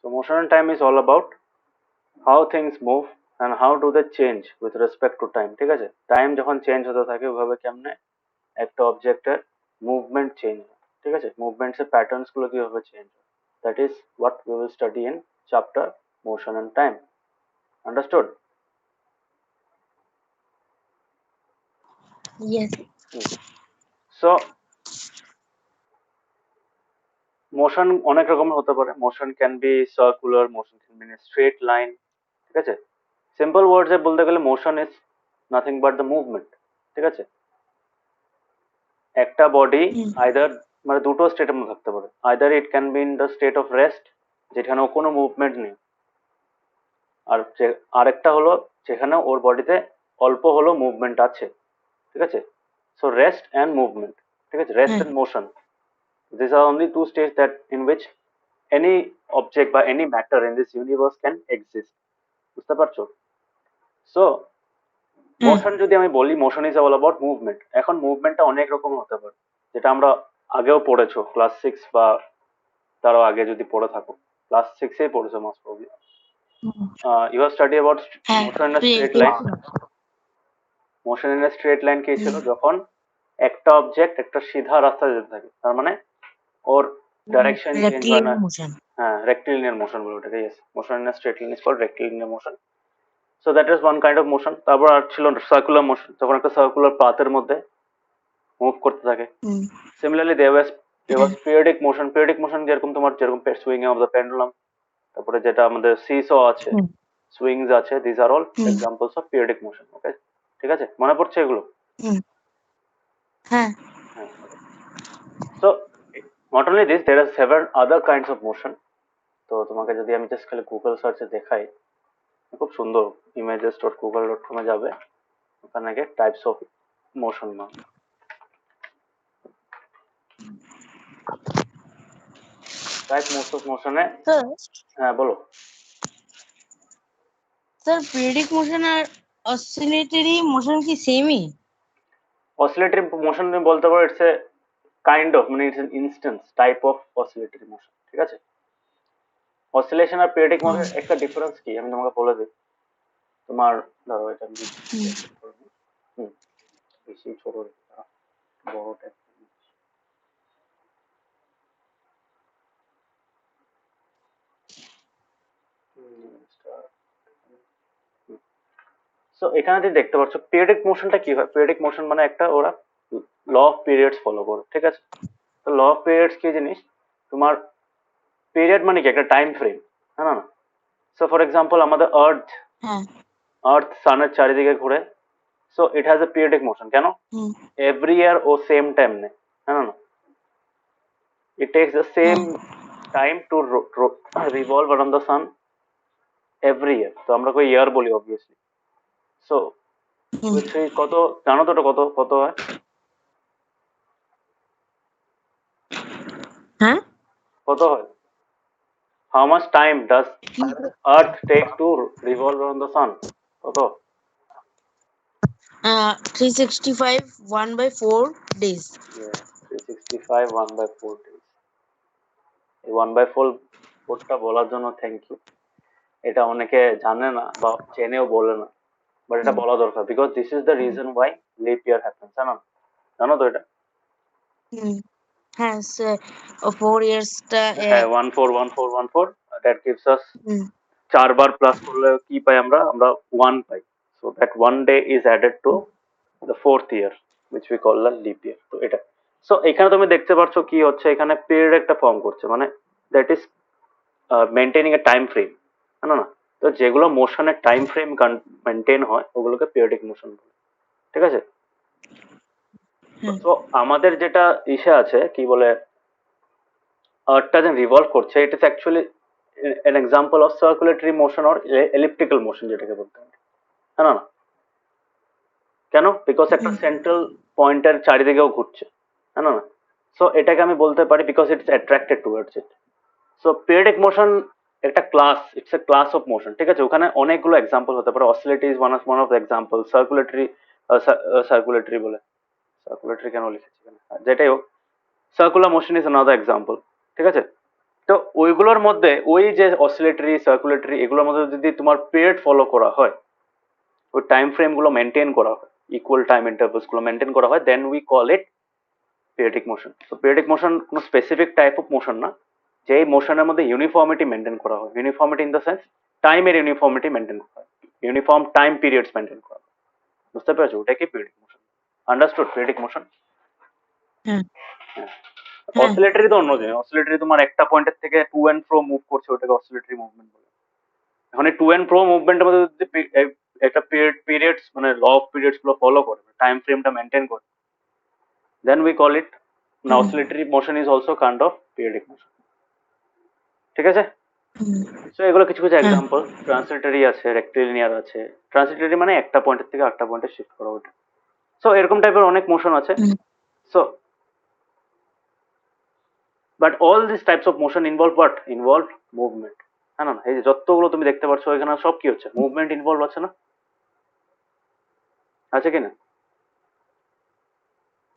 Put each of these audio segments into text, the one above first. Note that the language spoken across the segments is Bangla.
So motion and time is all about how things move and how do they change with respect to time. ঠিক আছে, টাইম যখন চেঞ্জ হতে থাকে ওইভাবে কেমনে একটা অবজেক্টের মুভমেন্ট চেঞ্জ হয়, ঠিক আছে, মুভমেন্টসের প্যাটার্নস গুলো কিভাবে চেঞ্জ হয়, that is what we will study in chapter motion and time. Understood? Yes. So motion অনেক রকমের হতে পারে। Motion can be circular, motion can be straight line, ঠিক আছে। সিম্পল ওয়ার্ডসে বলতে গেলে motion is nothing but the movement, ঠিক আছে। একটা বডি আইদার মানে দুটো স্টেটের মধ্যে থাকতে পারে, either it can be in the state of rest যেখানে কোনো মুভমেন্ট নেই, আর আরেকটা হলো যেখানে ওর বডিতে অল্প হলো মুভমেন্ট আছে, ঠিক আছে। সো রেস্ট অ্যান্ড মুভমেন্ট, ঠিক আছে, rest and motion, these are only two states that in which any object বা any matter in this universe can exist, বুঝতে পারছো? সো মোশন যদি আমি বলি, motion is all about movement. এখন মুভমেন্টটা অনেক রকম হতে পারে, যেটা আমরা আগেও পড়েছো ক্লাস 6 বা তারও আগে যদি পড়ে থাকো, ক্লাস 6 এই পড়েছো most probably. You have study about motion in a straight line. Motion in a straight line কি ছিল? যখন একটা অবজেক্ট একটা সিধা রাস্তা যেতে থাকে, তার মানে ওর ডাইরেকশন চেঞ্জ হয় না। হ্যাঁ, রেক্টিলিনিয়ার মোশন বলে ওটাকে। Yes, motion in a straight line is called rectilinear motion. So that is one kind of motion. তারপর আর ছিল সার্কুলার মোশন, যখন একটা সার্কুলার পাথের মধ্যে মুভ করতে থাকে। সিমিলারলি দেয়ার ওয়াজ পিরিয়ডিক মোশন। পিরিয়ডিক মোশন যেরকম তোমার যেরকম সুইং অফ দ্য পেন্ডুলাম, তারপরে যেটা আমাদের সিস আছে, সুইংস আছে, this are all examples of periodic motion. Okay, ঠিক আছে, মনে পড়ছে এগুলো? হ্যাঁ। So not only this, there are several other kinds of motion. তো তোমাকে যদি আমি জাস্ট খালি গুগল সার্চে দেখাই, খুব সুন্দর ইমেজেস ডট গুগল ডট কমে যাবে, ওখানে গিয়ে টাইপস অফ মোশন নাও। টাইপ মোস্ট অফ মোশনে। হ্যাঁ বলো স্যার, পিরিয়ডিক মোশন আর অসিলেটরি মোশন কি সেমই? অসিলেটরি মোশন তুমি বলতে পারো ইটস এ কাইন্ড অফ, মানে it's an instance type of oscillatory motion, ঠিক আছে। অসিলেশন আর পিরিয়ডিক মোশন একটা ডিফারেন্স কি আমি তোমাকে বলে দিই। তোমার ধরো এটা বেশি ছোট বড়টা। সো এখানে তুমি দেখতে পাচ্ছ পিরিয়ডিক মোশনটা কি হয়। পিরিয়ডিক মোশন মানে একটা ওরা ল অফ পিরিয়ডস ফলো করে, ঠিক আছে। তো ল অফ পিরিয়ডস কি জিনিস? তোমার পিরিয়ড মানে কি একটা টাইম ফ্রেম, হ্যাঁ না? সো ফর এক্সাম্পল আমাদের আর্থ সানের চারিদিকে ঘুরে, so it has A periodic motion. কেন? এভরি ইয়ার ও সেম টাইম নেই, হ্যাঁ না? It takes the same time to revolve around the sun every year. তো আমরা কই ইয়ার বলি অবভিয়াসলি। সো কত জানো তো, কত কত হয়? হ্যাঁ, কত হয়? How much time does Earth takes to revolve around the sun? কত? 365 1/4 days. Yeah, 365 1/4 days. এই 1/4টা বলার জন্য থ্যাংক ইউ। এটা অনেকে জানে না বা জেনেও বলে না, বাট এটা বলা দরকার, because this is the reason why lip year happens. জানো জানো তো এটা? হ্যাঁ স্যার, 4 ইয়ার্সটা। হ্যাঁ, 1/4 দ্যাট গিভস আস 4 বার প্লাস করলে কি পাই আমরা? আমরা 1 পাই। So that 1 day is added to the 4th year which we call the leap year। তো এটা, সো এখানে তুমি দেখতে পাচ্ছ কি হচ্ছে, এখানে পিরিয়ড একটা ফর্ম করছে, মানে that is maintaining a time frame, না না? তো যেগুলো মোশনের টাইম ফ্রেম মেনটেন হয় ওগুলোকে পিরিয়ডিক মোশন বলে, ঠিক আছে। তো আমাদের যেটা ইসে আছে কি বলে, আর্থটা যে রিভলভ করছে, it is actually an example of circulatory motion or elliptical motion যেটাকে বলতে হয়, হ্যাঁ না? কেন? বিকজ একটা সেন্ট্রাল পয়েন্টের চারিদিকেও ঘুরছে, হ্যাঁ না? সো এটাকে আমি বলতে পারি because it's attracted towards it. So periodic motion একটা class, it's a class of motion, ঠিক আছে। ওখানে অনেকগুলো এক্সাম্পল হতে পারে। Oscillatory is one of the example. Circulatory বলে, সার্কুলেটরি কেন লিখেছি এখানে, যেটাই হোক, circular motion is another example, ঠিক আছে। তো তো ওইগুলোর মধ্যে ওই যে অসিলেটরি সার্কুলেটরি এগুলোর মধ্যে যদি তোমার পিরিয়ড ফলো করা হয়, ওই টাইম ফ্রেম গুলো মেনটেন করা হয়, ইকুয়াল টাইম ইন্টারভেলস গুলো মেনটেন করা হয়, then we call it periodic motion. তো পিরিয়ডিক মোশন কোনো স্পেসিফিক টাইপ অফ মোশন না, যে মোশনের মধ্যে ইউনিফর্মিটি মেনটেন করা হয়। ইউনিফর্মিটি ইন দ্য সেন্স টাইমের ইউনিফর্মিটি মেনটেন করা হয়, ইউনিফর্ম টাইম পিরিয়ডস মেনটেন করা হয়। বুঝতে পেরেছো? ওটাকে periodic motion. Understood periodic motion? হ্যাঁ হ্যাঁ অসিলেটরি তো অন্য জিনিস। অসিলেটরি তোমার একটা পয়েন্টের থেকে টু অ্যান্ড ফ্রো মুভ করছে, ওটাকে অসিলেটরি মুভমেন্ট বলে। এখন এই টু অ্যান্ড ফ্রো মুভমেন্টের মধ্যে যদি একটা পিরিয়ডস মানে ল অফ পিরিয়ডস গুলো ফলো করে, টাইম ফ্রেমটা মেনটেন করে, দেন উই কল ইট না oscillatory motion is also kind of periodic motion. ঠিক আছে? সো এগুলো কিছু কিছু হ্যাঁ এক্সাম্পল। ট্রান্সলেটরি আছে, রেক্টিলিনিয়ার আছে। ট্রান্সলেটরি মানে একটা পয়েন্টের থেকে আরেকটা পয়েন্টে শিফট করা ওটা। সো এরকম টাইপের অনেক মোশন আছে। So but all this types of motion involve what? Involve movement. হ্যাঁ না? এই যে যতগুলো তুমি দেখতে পাচ্ছ এখানে সব কি হচ্ছে? মুভমেন্ট ইনভলভ আছে না? আছে কি না?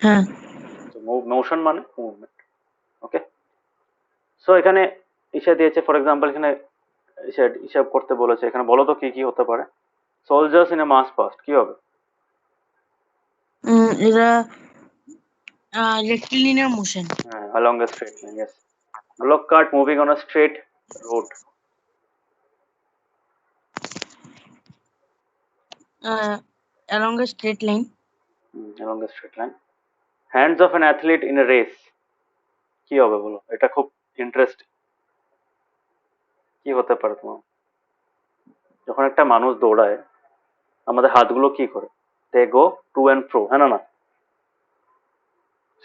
হ্যাঁ মোশন মানে মুভমেন্ট। ওকে, সো এখানে ইসে দিয়েছে, ফর এক্সাম্পল এখানে হিসাব করতে বলেছে। এখানে বলো তো কি কি হতে পারে? Soldiers in a march past কি হবে? এরা রেক্টিলিনিয়ার মোশন। হ্যাঁ, along a straight line, yes. Block cart moving on a straight road. along a straight line. Along a straight line. Hands of an athlete in a race কি হবে বলো? এটা খুব ইন্টারেস্ট। কি হতে পারে তোমার? যখন একটা মানুষ দৌড়ায় আমাদের হাতগুলো কি করে? দে গো টু অ্যান্ড ফ্রো, হ্যাঁ না?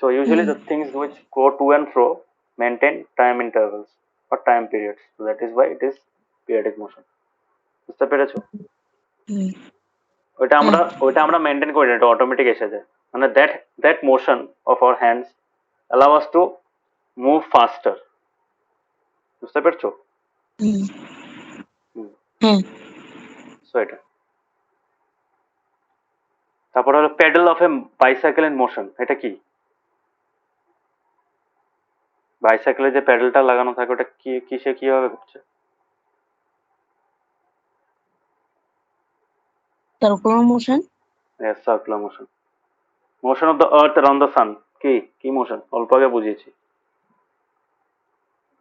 So usually the things which go to and fro maintain time intervals or time periods. So that is why it is periodic motion. বুঝতে পেরেছো? ওইটা আমরা মেনটেন করি না, এটা অটোমেটিক এসে যায়। মানে that motion of our hands allow us to move faster. বুঝতে পেরেছো? সো এটা। তারপর হলো pedal of a bicycle in motion. এটা কি? বাইসাইকেলে যে প্যাডেলটা লাগানো থাকে ওটা কি কিসে কিভাবে ঘুরছে? Circular motion. Yes, circular motion. Motion of the earth around the sun কি মোশন? অল্প আগে বুঝিয়েছি।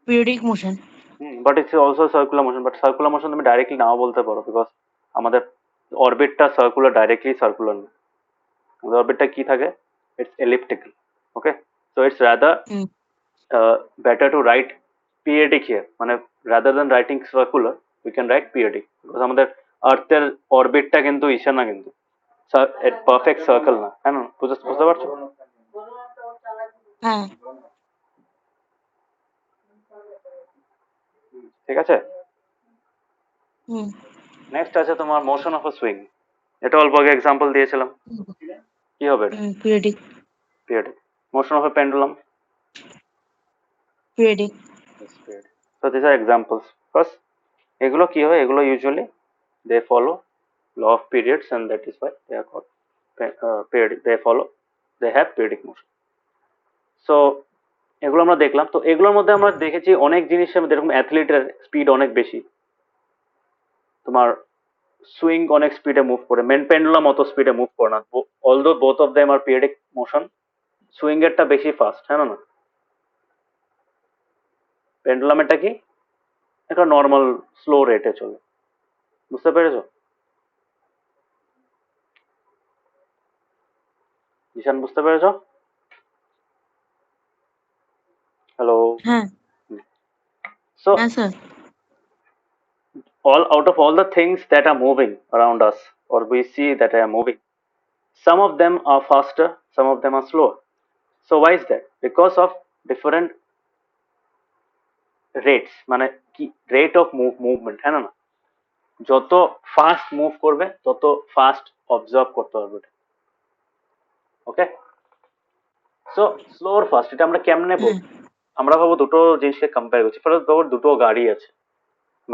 Periodic motion. But it's also circular motion. But circular motion তুমি ডাইরেক্টলি নাও বলতে পারো, বিকজ আমাদের অরবিটটা সার্কুলার, ডাইরেক্টলি সার্কুলার না। আমাদের অরবিটটা কি থাকে? It's elliptical. Okay, so it's rather better to write periodic here, মানে rather than writing circular we can write periodic, because আমাদের আর্থের অরবিটটা কিন্তু ইসে না, কিন্তু পারফেক্ট সার্কেল না, হ্যাঁ না? বুঝতে পারছো? হ্যাঁ ঠিক আছে। হুম নেক্সট আছে তোমার মোশন অফ আ সুইং। এটা অল্প আগে এক্সাম্পল দিয়েছিলাম। কি হবে এটা? periodic. Periodic. Motion of a pendulum. Periodic. So these are examples. First, এগুলো কি হয়? এগুলো usually they follow law of periods, and that is why they are called periodic. They have periodic motion. So এগুলো আমরা দেখলাম। তো এগুলোর মধ্যে আমরা দেখেছি অনেক জিনিসের মধ্যে, এরকম অ্যাথলিটের স্পিড অনেক বেশি, তোমার সুইং অনেক স্পিডে মুভ করে, পেন্ডুলাম অত স্পিডে মুভ করে না। Although both of them are periodic motion, swing এরটা বেশি ফাস্ট, হ্যাঁ না? পেন্ডুলামেরটা কি? একটা নর্মাল স্লো রেটে চলে। বুঝতে পেরেছো? ঈশান বুঝতে পেরেছো? হ্যালো। হ্যাঁ So হ্যাঁ sir. all out of all the things that are moving around us, or we see that are moving, some of them are faster, some of them are slower. So why is that? Because of different rates, মানে কি রেট অফ মুভমেন্ট, হ্যাঁ না? যত ফাস্ট মুভ করবে তত ফাস্ট অবজার্ভ করতে পারবে ওটা। ওকে, সো স্লো আর ফাস্ট এটা আমরা কেমনে বলবো? আমরা ভাবো দুটো জিনিসকে কম্পেয়ার করছি। ফার্স্ট ধরো দুটো গাড়ি আছে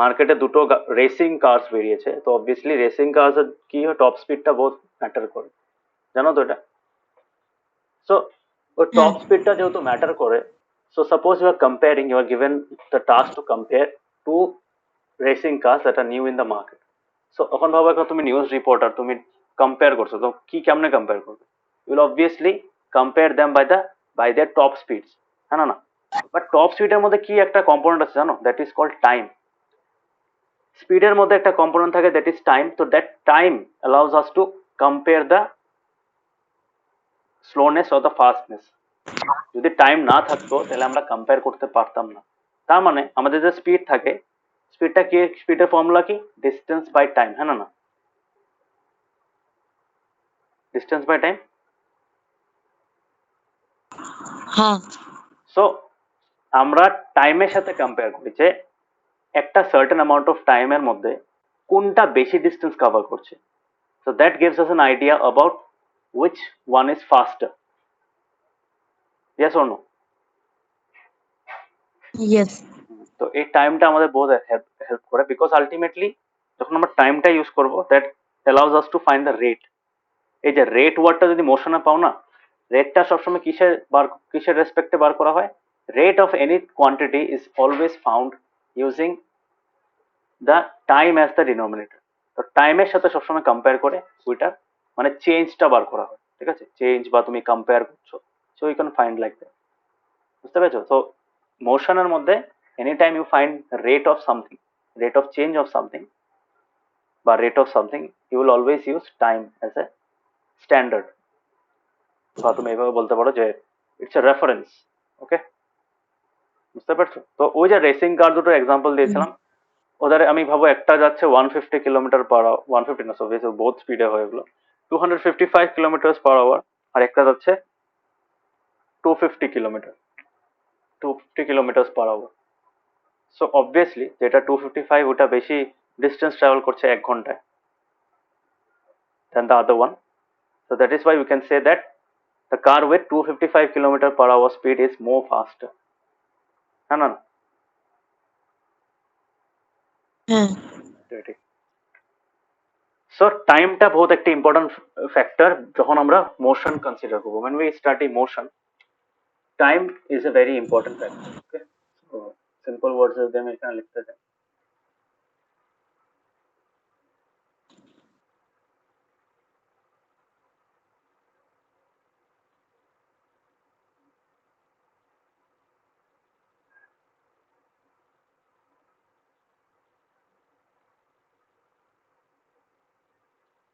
মার্কেটে, দুটো রেসিং কার্স বেরিয়েছে, তো অবভিয়াসলি রেসিং কার্স কি হয়, টপ স্পিডটা বহুত ম্যাটার করে, জানো তো এটা? সো ওই টপ স্পিডটা যেহেতু ম্যাটার করে, So suppose you are comparing, you are given the task to compare two racing cars that are new in the market. So এখন ভাবো একটা তুমি নিউজ রিপোর্টার, তুমি কম্পেয়ার করছো, তো কি কেমনে কম্পেয়ার করবে? You will obviously compare them by their top speeds, হ্যাঁ না? বাট টপ স্পিডের মধ্যে কি একটা কম্পোনেন্ট আছে জানো? That is called time. স্পিডের মধ্যে একটা কম্পোনেন্ট থাকে দ্যাট ইজ টাইম। তো that time allows us to compare the slowness or the fastness. যদি টাইম না থাকতো তাহলে আমরা কম্পেয়ার করতে পারতাম না। তার মানে আমাদের যে স্পিড থাকে, স্পিডটা কি, স্পিডের ফর্মুলা কি? ডিস্টেন্স বাই টাইম, হ্যাঁ না? Distance by time. হ্যাঁ। সো আমরা টাইমের সাথে কম্পেয়ার করি যে একটা সার্টেন অ্যামাউন্ট অফ টাইমের মধ্যে কোনটা বেশি ডিস্টেন্স কভার করছে। So that gives us an idea about which one is faster. Yes or no? Yes. তো এই টাইমটা আমাদের বহুত হেল্প করে, বিকজ আলটিমেটলি যখন আমরা টাইমটা ইউজ করবো that allows us to find the rate. এই যে রেট ওয়ার্ডটা যদি মোশনে পাও না, রেটটা সবসময় কিসের রেসপেক্টে বার করা হয়? Rate of any quantity is always found using the time as the denominator. তো টাইমের সাথে সবসময় কম্পেয়ার করে ওইটার মানে চেঞ্জটা বার করা হয়, ঠিক আছে? চেঞ্জ বা তুমি কম্পেয়ার করছো, so you can find like that. বুঝতে পেরেছো? তো মোশনের মধ্যে any time you find rate of something, rate of change of something বা rate of something, you will always use time as a standard. বা তুমি এভাবে বলতে পারো যে ইটস এ রেফারেন্স। ওকে, বুঝতে পারছো? তো ওই যে রেসিং কার দুটো এক্সাম্পল দিয়েছিলাম, ওদের আমি ভাবো একটা যাচ্ছে 150 কিলোমিটার পার আওয়ার, 150 না, সো বহুত স্পিডে হয় এগুলো, 255 কিলোমিটার পার আওয়ার, আর একটা যাচ্ছে 250 kilometre, 250 kilometre per hour. So obviously যেটা 255 ওটা বেশি ডিস্টেন্স ট্রাভেল করছে 1 ঘন্টায় than the other one. So that is why we can say that the car with 255 kilometer per hour speed is more faster. হ্যাঁ না? হ্যাঁ। ঠিক। সো টাইমটা বহুত একটা ইম্পর্টেন্ট ফ্যাক্টর যখন আমরা মোশন কনসিডার করবো। when we study motion, time is a very important factor. Okay, so simple words যদি আমি এখানে লিখতে চাই,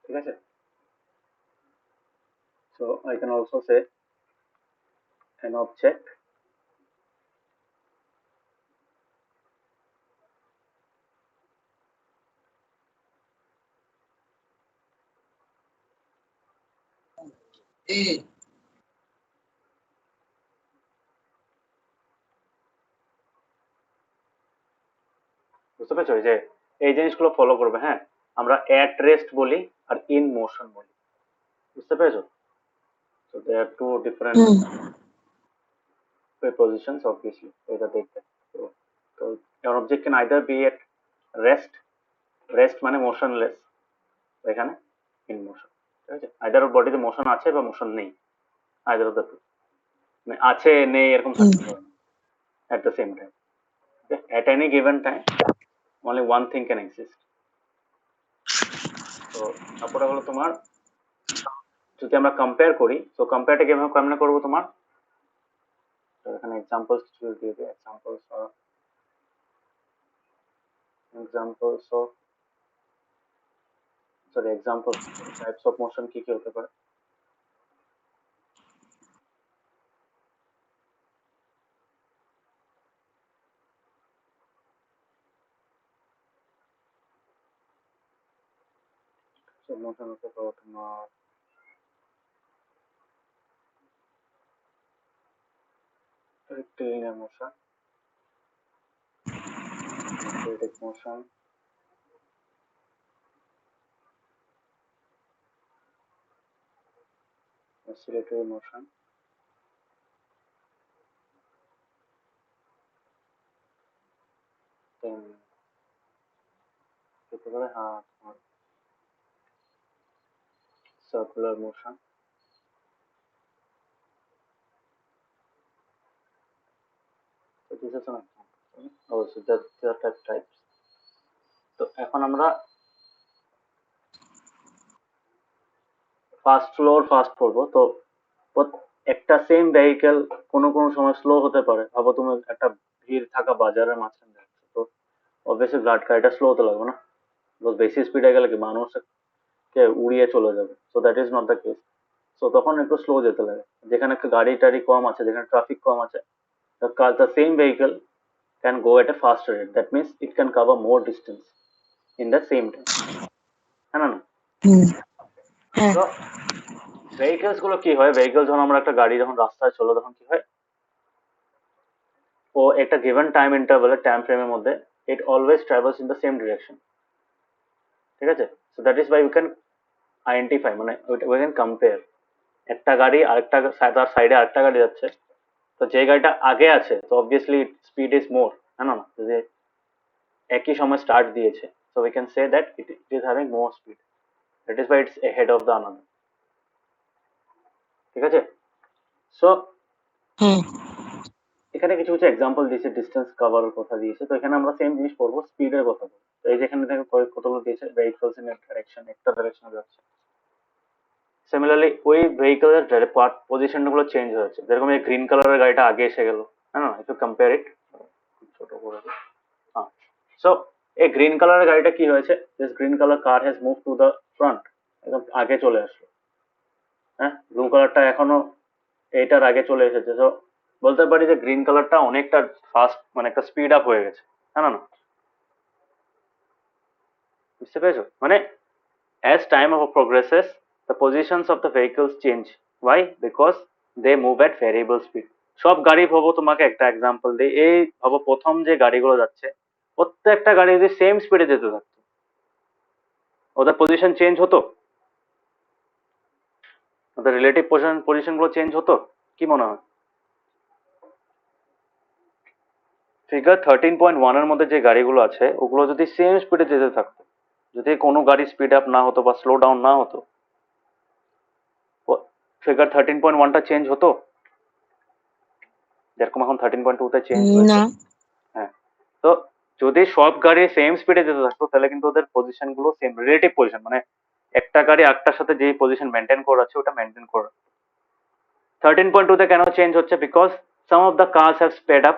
ঠিক আছে? So I can also say an object বুঝতে পেরেছো? এই যে এই জিনিসগুলো ফলো করবে। হ্যাঁ, আমরা অ্যাট রেস্ট বলি আর ইন মোশন বলি। বুঝতে পেরেছো? So there are two different prepositions obviously, এটা দেখবে। তো তো an object can either be at rest, rest মানে motionless, এখানে in motion, ঠিক আছে? either ওর বডিতে মোশন আছে বা মোশন নেই, either of the two, মানে আছে নেই এরকম থাকতে পারে না at the same time. Okay? At any given time only one thing can exist. তো তারপরে হলো তোমার যদি আমরা কম্পেয়ার করি, তো কম্পেয়ারটা কিভাবে কেমনে করবো তোমার? তো এখানে এক্সাম্পলস কিছু দিয়ে দিই, examples of types of motion কি কি হতে পারে? So motion হতে পারে তোমার rectilinear motion, kinetic motion, oscillatory motion, then হতে পারে circular motion, this is an example. Oh, so there are types. তো এখন আমরা ফাস্ট স্লো আর ফাস্ট করবো। তো একটা সেম ভেহিকেল কোনো কোনো সময় স্লো হতে পারে। ভাবো তুমি একটা ভিড় থাকা বাজারের মাঝখানে যাচ্ছ, তো অবভিয়াসলি গাড়িটা স্লো হতে লাগবে না, বেশি স্পিডে গেলে কি মানুষকে উড়িয়ে চলে যাবে। So that is not the case. So তখন একটু স্লো যেতে লাগে, যেখানে একটা গাড়ি টাড়ি কম আছে, যেখানে ট্রাফিক কম আছে, the same vehicle can go at a faster rate. That means it can cover more distance in the same time. হ্যাঁ না? হ্যাঁ। তো ভেহিকেলস গুলো কি হয়, ভেহিকেল যখন আমরা একটা গাড়ি যখন রাস্তায় চলো তখন কি হয়, ও একটা গিভেন টাইম ইন্টারভ্যালে টাইম ফ্রেমের মধ্যে ইট always travels in the same direction. ঠিক আছে? So that is why we can identify, মানে উই ক্যান কম্পেয়ার একটা গাড়ি আরেকটা, তার সাইডে আরেকটা গাড়ি যাচ্ছে, তো যে গাড়িটা আগে আছে তো অবভিয়াসলি স্পিড ইজ মোর, হ্যাঁ না? যে একই সময় স্টার্ট দিয়েছে, so we can say that it is having more speed, that is why it's ahead of the another. ঠিক আছে? সো এখানে কিছু কিছু এক্সাম্পল দিয়েছে, ডিস্টেন্স কভারের কথা দিয়েছে, তো এখানে আমরা সেম জিনিস পড়বো, স্পিডের কথা বলবো। তো এই যেখানে দেখো কতগুলো দিয়েছে, ভেহিকলস ইন ডাইরেকশন, একটা ডাইরেকশনে যাচ্ছে। সিমিলারলি ওই ভেহিকলের পজিশন গুলো চেঞ্জ হয়েছে, যেরকম এই গ্রিন কালারের গাড়িটা আগে এসে গেল, হ্যাঁ না? একটু কম্পেয়ার ইট, ছোট করে। হ্যাঁ, সো এই গ্রিন কালারের গাড়িটা কি হয়েছে, this green colour car has move to the front, একদম আগে চলে আসলো। হ্যাঁ, ব্লু কালারটা এখনো এইটার আগে চলে এসেছে। তো বলতে পারি যে গ্রিন কালারটা অনেকটা ফাস্ট, মানে একটা স্পিড আপ হয়ে গেছে, হ্যাঁ না? বুঝতে পেরেছো? মানে as time of progresses the positions of the vehicles change. Why? Because they move at variable speed. সব গাড়ি ভাবো, তোমাকে একটা এক্সাম্পল দিই, এই ভাবো প্রথম যে গাড়িগুলো যাচ্ছে, প্রত্যেকটা গাড়ি যদি সেম স্পিডে যেতে থাকতো, ওদের পজিশন চেঞ্জ হতো, ওদের রিলেটিভ পজিশন গুলো চেঞ্জ হতো, কি মনে হয়? ফিগার 13.1 এর মধ্যে যে গাড়িগুলো আছে ওগুলো যদি সেম স্পিডে যেতে থাকতো, যদি কোনো গাড়ি স্পিড আপ না হতো বা স্লো ডাউন না হতো, ফিগার 13.1টা চেঞ্জ হতো, যেরকম এখন 13.2তে চেঞ্জ হয়েছে। না। হ্যাঁ, তো যদি সব গাড়ি সেম স্পিডে যেতে থাকতো তাহলে কিন্তু ওদের পজিশন গুলো সেম, রিলেটিভ পজিশন, মানে একটা গাড়ি একটার সাথে যে পজিশন মেনটেন করে আছে ওটা মেনটেন করে। 13.2তে কেন চেঞ্জ হচ্ছে? Because some of the cars have speed up,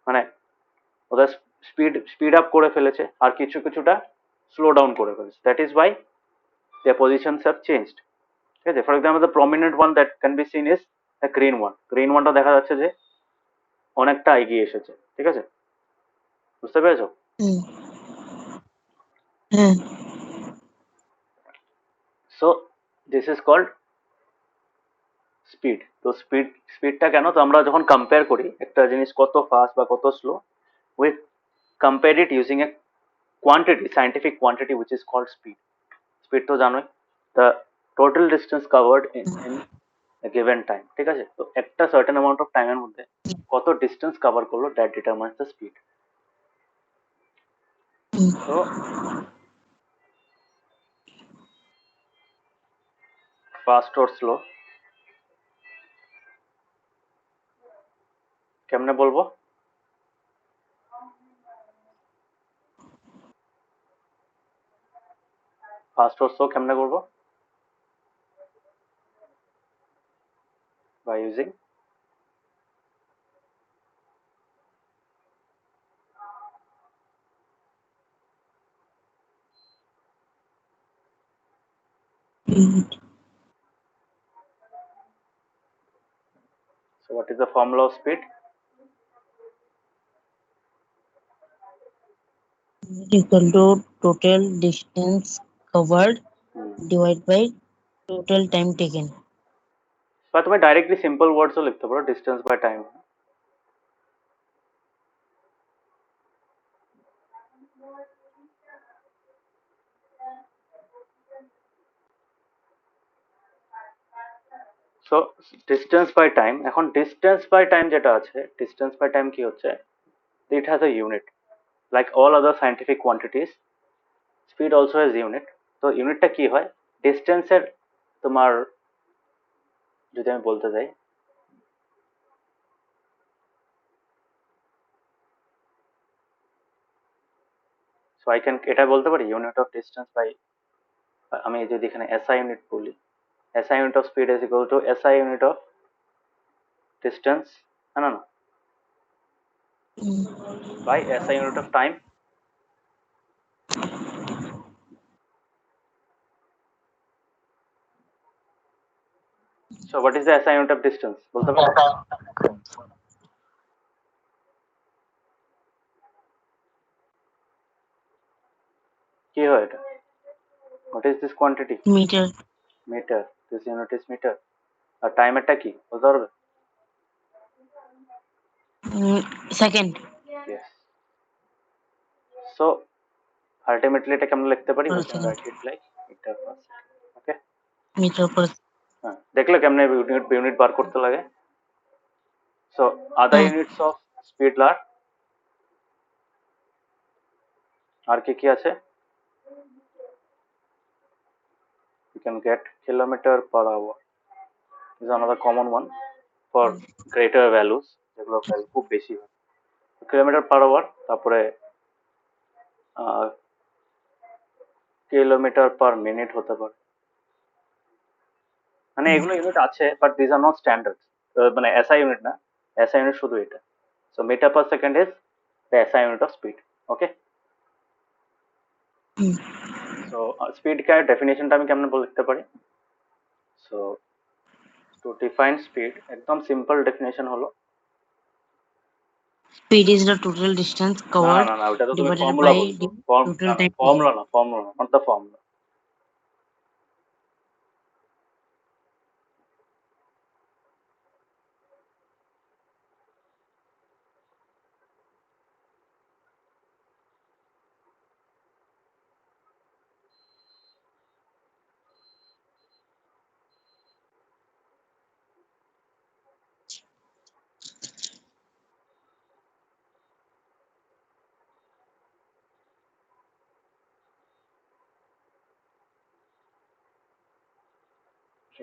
মানে ওদের স্পিড আপ করে ফেলেছে, আর কিছু কিছুটা স্লো ডাউন করে ফেলেছে। That is Y their positions have changed. ঠিক আছে? For example the prominent one that can be seen is the green one. Green ওয়ানটা দেখা যাচ্ছে যে অনেকটা এগিয়ে এসেছে। ঠিক আছে? বুঝতে পেরেছো? হ্যাঁ। So this is called speed. তো স্পিডটা কেন, তো আমরা যখন কম্পেয়ার করি একটা জিনিস কত ফাস্ট বা কত slow, we compare it using a quantity, scientific quantity which is called speed. Speed তো জানোই, the total distance covered in given time. ঠিক আছে? তো একটা সার্টেন অ্যামাউন্ট অফ টাইমের মধ্যে কত ডিস্টেন্স কভার করলো, দ্যাট ডিটারমাইন্স দ্য স্পিড। তো ফাস্ট অর স্লো কেমনে বলবো? ফাস্ট অর স্লো কেমনে করবো? By using so what is the formula of speed? Equal to total distance covered divided by total time taken. বা তুমি ডাইরেক্টলি সিম্পল ওয়ার্ডসও লিখতে পারো, distance by time. So distance by time, এখন ডিস্টেন্স বাই টাইম যেটা আছে, ডিস্টেন্স বাই টাইম কি হচ্ছে, it has a unit like all other scientific quantities, speed also has unit. তো ইউনিটটা কি হয়, ডিস্টেন্সের, তোমার যদি আমি বলতে যাই, আই ক্যান এটা বলতে পারি ইউনিট অফ ডিস্টেন্স বাই, আমি যদি এখানে এসআই ইউনিট বলি, SI unit of speed is equal to SI unit of distance, না না, by SI unit of time. So what is the SI unit of distance? বলতে পারো? কি হয় এটা? What is this quantity? Meter. Meter. This unit is meter. আর টাইম এরটা কি বলতে পারবে? Second. Yes. So ultimately এটাকে আমরা লিখতে পারি, we can write it like meter per second. Okay? Meter per. হ্যাঁ, দেখলে কেমনে ইউনিট বার করতে লাগে? So other units of speed আর কি কি আছে? You can get kilometer per hour. This is another common one for greater values, যেগুলো ভ্যালু খুব বেশি হয়। কিলোমিটার পার আওয়ার, তারপরে কিলোমিটার পার মিনিট হতে পারে, মানে এগুলো ইউনিট আছে but this are not standard, মানে এসআই ইউনিট না, এসআই ইউনিট শুধু এটা। So metre per second is the SI unit of speed. Okay, so speed কার ডেফিনেশনটা আমি কেমন বলে লিখতে পারি? সো টু ডিফাইন স্পিড, একদম সিম্পল ডেফিনেশন হলো, Speed is the total distance না covered না না, ওটা তো তুমি divided ফর্মুলা by বলছো, the total time. ফর্মুলা না, নট দ্য ফর্মুলা।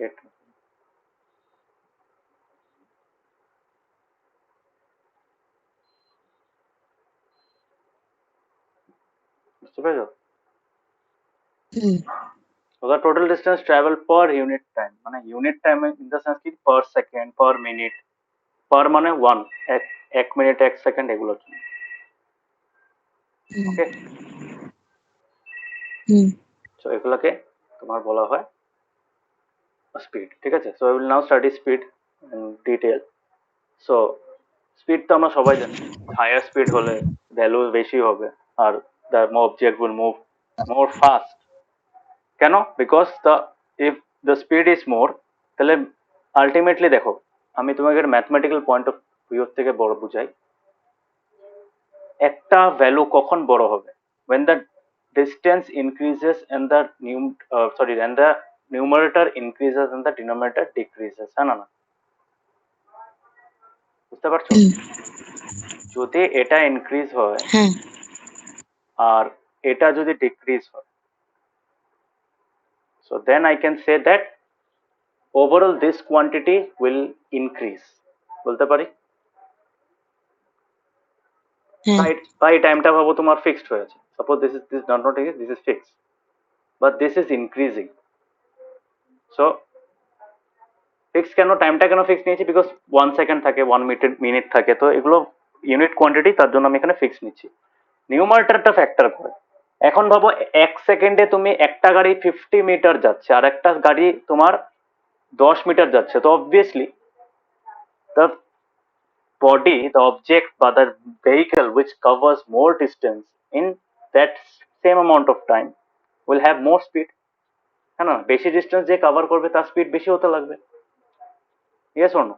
Rate. বুঝতে পেরেছো? So the total distance travel per unit time, মানে unit time in the sense কি per second, per minute, per মানে 1, এক মিনিট 1 সেকেন্ড এগুলো। ওকে, সো এগুলোকে তোমার বলা হয় স্পিড। ঠিক আছে, so we will now study speed in detail. So speed তো আমরা সবাই জানি, হায়ার স্পিড হলে ভ্যালু বেশি হবে আর the object will move more fast. কেন? Because if the speed is more, তাহলে আলটিমেটলি দেখো, আমি তোমাকে ম্যাথমেটিক্যাল পয়েন্ট অফ ভিউ থেকে বড় বুঝাই, একটা ভ্যালু কখন বড় হবে? when the distance increases and the and the numerator increases and the denominator decreases, হ্যাঁ না? বুঝতে পারছো? যদি এটা ইনক্রিজ হয় আর এটা যদি ডিক্রিজ হয়, so then I can say that overall this quantity will increase, বলতে পারি। বা এই টাইমটা ভাবো তোমার ফিক্সড হয়েছে, suppose this not increase, this is fixed, but this is increasing. So fix কেন, টাইমটা কেন ফিক্স নিয়েছি? বিকজ 1 সেকেন্ড থাকে, 1 মিনিট থাকে, তো এগুলো ইউনিট কোয়ান্টিটি, তার জন্য আমি এখানে ফিক্স নিচ্ছি। নিউমারেটরটা ফ্যাক্টর করে। এখন ভাবো 1 সেকেন্ডে তুমি একটা গাড়ি 50 মিটার যাচ্ছে আর একটা গাড়ি তোমার 10 মিটার যাচ্ছে, তো obviously the body, the object বা the vehicle which covers more distance in that same amount of time will have more speed, হ্যাঁ না? বেশি ডিস্টেন্স যে কভার করবে তার স্পিড বেশি হতে লাগবে। Yes or no?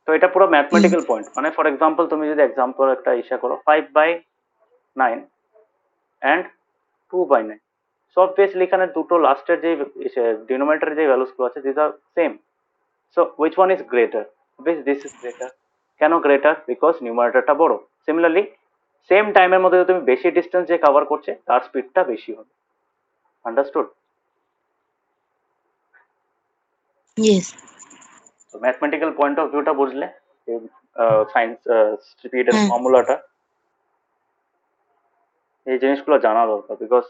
তো এটা পুরো ম্যাথমেটিক্যাল পয়েন্ট। মানে ফর এক্সাম্পল তুমি যদি এক্সাম্পল একটা ইসা করো 5/9 অ্যান্ড 2/9, সো অবভিয়াসলি এখানে দুটো লাস্টের যে ডিনোমিনেটরের যে ভ্যালুস গুলো আছে this are same, so which one is greater? This is greater. কেন গ্রেটার? বিকজ নিউমারেটরটা বড়। সিমিলারলি সেম টাইমের মধ্যে যদি তুমি বেশি ডিস্টেন্স যে কভার করছে তার স্পিডটা বেশি হবে। আন্ডারস্টুড? Yes. তো ম্যাথমেটিক্যাল পয়েন্ট অফ ভিউটা বুঝলে সায়েন্স স্পিডের ফর্মুলাটা। এই জিনিসগুলো জানা দরকার, বিকজ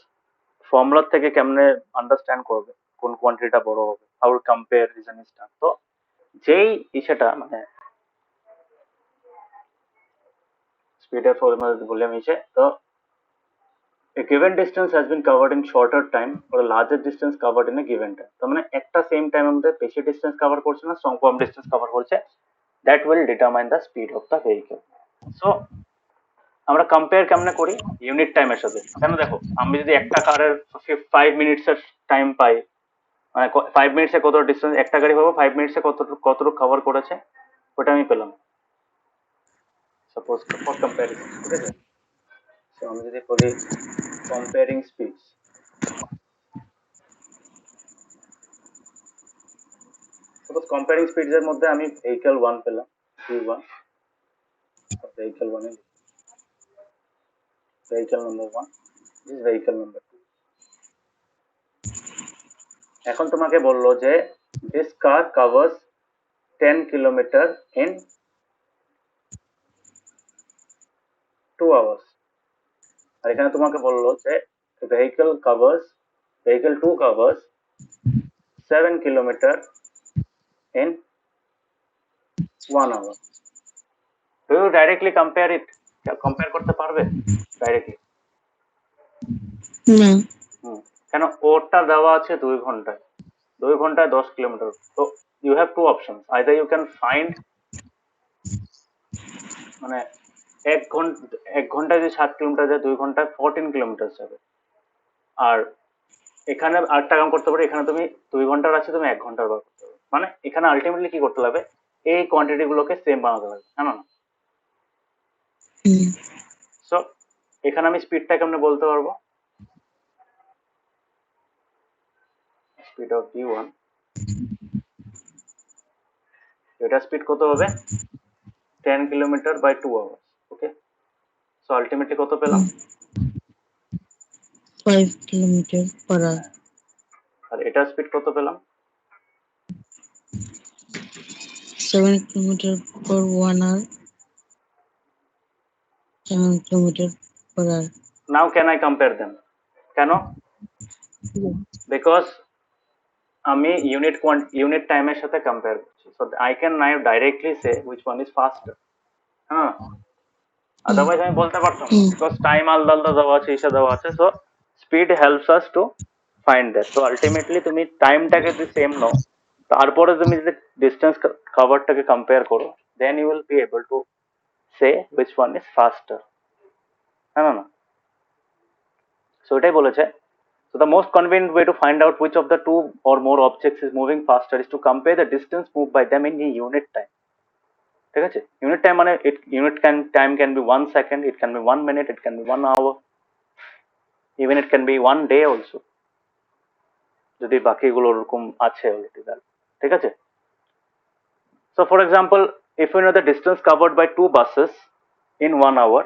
ফর্মুলার থেকে কেমনে আন্ডারস্ট্যান্ড করবে কোন কোয়ান্টিটিটা বড় হবে, how compare reason is done. তো যেই ইসেটা মানে স্পিডের ফর্মুলা যদি বলি আমি তো a given distance has been covered in shorter time or a larger distance covered in a given time। তার মানে একটা সেম টাইম মধ্যে বেশি ডিস্টেন্স কভার করছে না কম ডিস্টেন্স কভার করছে, that will determine the speed of the vehicle. So আমরা কম্পেয়ার কেমনে করি ইউনিট টাইমের সাথে। কেন দেখো আমি যদি একটা কারের 5 মিনিটস এর টাইম পাই, মানে 5 মিনিটসে কত ডিস্টেন্স একটা গাড়ি পাবো, 5 মিনিটসে কতটুকু কভার করেছে ওটা আমি পেলাম, সাপোজ ফর কম্প্যারিজন। ঠিক আছে, সো আমি যদি বলি comparing speeds, suppose comparing speeds এর মধ্যে আমি ভেহিকল 1 পেলাম, V1, ভেহিকল 1 এর vehicle number 1, this vehicle number 2। এখন তোমাকে বললো যে this car covers 10 kilometre in 2 hours, আর এখানে তোমাকে বললো যে vehicle 2 covers 7 kilometre in 1 hour. Do you directly compare it? Compare করতে পারবে ডাইরেক্টলি? না। কেন, ওরটা দেওয়া আছে 2 ঘন্টায়, 2 ঘন্টায় 10 কিলোমিটার। তো you have two option, either you can find মানে 1 ঘন্টায় যদি 7 কিলোমিটার যায়, 2 ঘন্টায় 14 কিলোমিটার যাবে। আর এখানে আরেকটা কাম করতে পারো, এখানে তুমি 2 ঘন্টার আছে, তুমি 1 ঘন্টার বার করতে পারো। মানে এখানে আলটিমেটলি কি করতে হবে, এই কোয়ান্টিটি গুলোকে সেম বানাতে হবে, হ্যাঁ না? সো এখানে আমি স্পিডটা কেমনে বলতে পারবো, স্পিড অফ V1, এটা স্পিড কত হবে 10 kilometre by 2 hours. Okay, so ultimately কত পেলাম 5 কিলোমিটার পার আওয়ার। আর এটা স্পিড কত পেলাম 7 kilometre per 1 hour, 7 kilometre per hour. Now can I compare them? কেন, বিকজ আমি ইউনিট টাইমের সাথে কম্পেয়ার করছি, so I can now directly say which one is faster. হ্যাঁ, আদারওয়াইজ আমি বলতে পারতাম না, বিকজ টাইম আলাদা আলাদা দেওয়া আছে, ইসে দেওয়া আছে। So speed helps us to find that. So ultimately তুমি টাইমটাকে যদি সেম নাও, তারপরে তুমি যদি ডিস্টেন্স কভারটাকে কম্পেয়ার করো, then you will be able to say which one is faster, হ্যাঁ না? সো এটাই বলেছে। So the most convenient way to find out which of the two or more objects is moving faster is to compare the distance moved by them in a unit time. ঠিক আছে, ইউনিট টাইম মানে time can be 1 second, it can be 1 minute, it can be 1 hour, even it can be 1 day also, যদি বাকিগুলো ওরকম আছে অলরেডি। ঠিক আছে, so for example if we know the distance covered by 2 buses in 1 hour,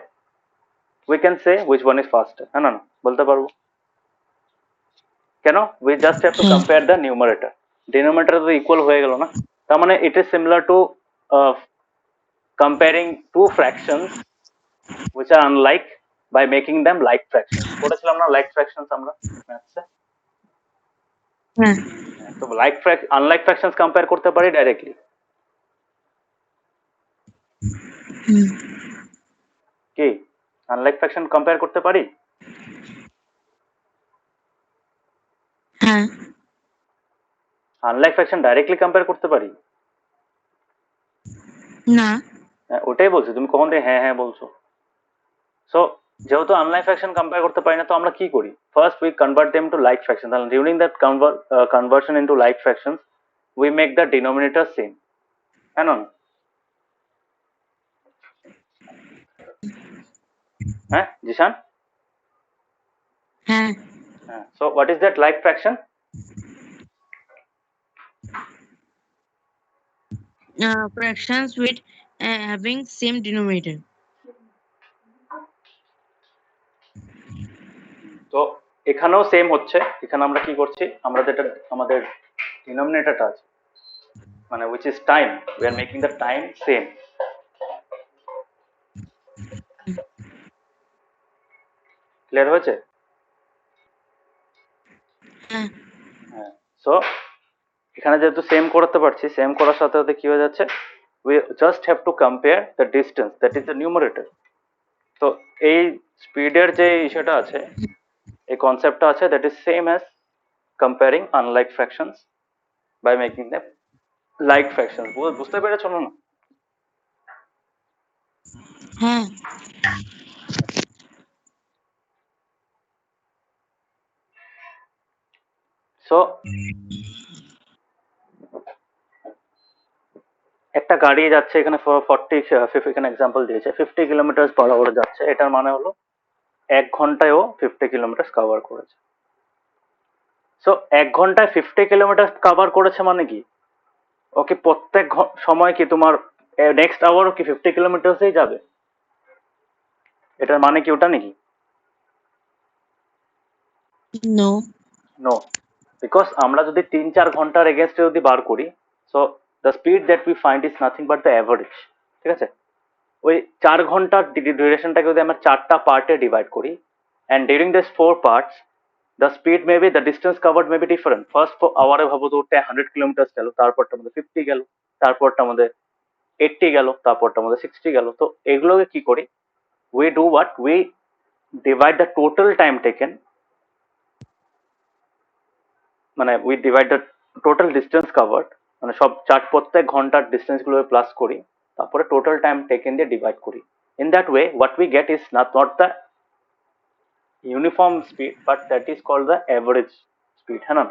we can say which one is faster, হ্যাঁ না? বলতে পারবো কেন, we just have to compare the numerator, denominator তো ইকুয়াল হয়ে গেল না। তার মানে it is similar to comparing two fractions which are unlike by making them like fractions। পড়েছিলাম না like fractions আমরা ম্যাথসে? হ্যাঁ, তো unlike fractions কম্পেয়ার করতে পারি ডাইরেক্টলি। কি আনলাইক ফ্র্যাকশন কম্পেয়ার করতে পারি? হ্যাঁ, আনলাইক ফ্র্যাকশন ডাইরেক্টলি কম্পেয়ার করতে পারি? না। ওটাই বলছি, তুমি কখন থেকে হ্যাঁ হ্যাঁ বলছো। সো যেহেতু আনলাইক ফ্র্যাকশন কম্পেয়ার করতে পারি না, তো আমরা কি করি, first we convert them to like fraction. তাহলে during that conversion into like fractions we make the denominator same, হ্যাঁ না? হ্যাঁ জিশান? হ্যাঁ, so what is that like fraction? fractions with having same denominator. তো এখানেও সেম হচ্ছে, এখানে আমরা কি করছি, আমরা যেটা আমাদের ডিনোমিনেটরটা আছে মানে which is time, we are making the time same। Clear হয়েছে? হ্যাঁ হ্যাঁ। সো এখানে যেহেতু সেম করতে পারছি, সেম করার সাথে সাথে কি হয়ে যাচ্ছে, we just have to compare the distance, that is the numerator. তো এই স্পিডের যে ইস্যুটা আছে, এই কনসেপ্টটা আছে, that is same as comparing unlike fractions by making them like fractions. বুঝতে পেরেছো না? হ্যাঁ সো একটা গাড়ি যাচ্ছে এখানে 40, এখানে এক্সাম্পল দিয়েছে 50 কিলোমিটার/আওয়ার যাচ্ছে, এটার মানে হলো 1 ঘন্টায় ও 50 কিলোমিটার কভার করেছে। সো 1 ঘন্টায় 50 কিলোমিটার কভার করেছে মানে কি, ওকে প্রত্যেক সময় কি তোমার নেক্সট আওয়ারও কি 50 কিলোমিটারই যাবে? এটার মানে কি ওটা নাকি? নো নো, বিকজ আমরা যদি 3-4 ঘন্টার এগেনস্টে যদি বার করি, so the speed that we find is nothing but the average. ঠিক আছে, ওই 4 ঘন্টার ডিউরেশনটাকে যদি আমরা 4টা পার্টে ডিভাইড করি, and during this 4 parts the speed may be, the distance covered may be different. First আওয়ারে ভাবো তো ওটা 100 কিলোমিটার গেল, তারপরটার মধ্যে 50 গেল, তারপরটার মধ্যে 80 গেল, তারপরটার মধ্যে 60 গেল। তো এগুলোকে কি করি, we do what, we divide the total time taken, মানে we divide the total distance covered, মানে সব প্রত্যেক ঘন্টার ডিস্টেন্স গুলো প্লাস করি, তারপরে টোটাল টাইম টেকেন দিয়ে ডিভাইড করি। In that way what we get is not the uniform speed but that is called the average speed, হ্যাঁ না?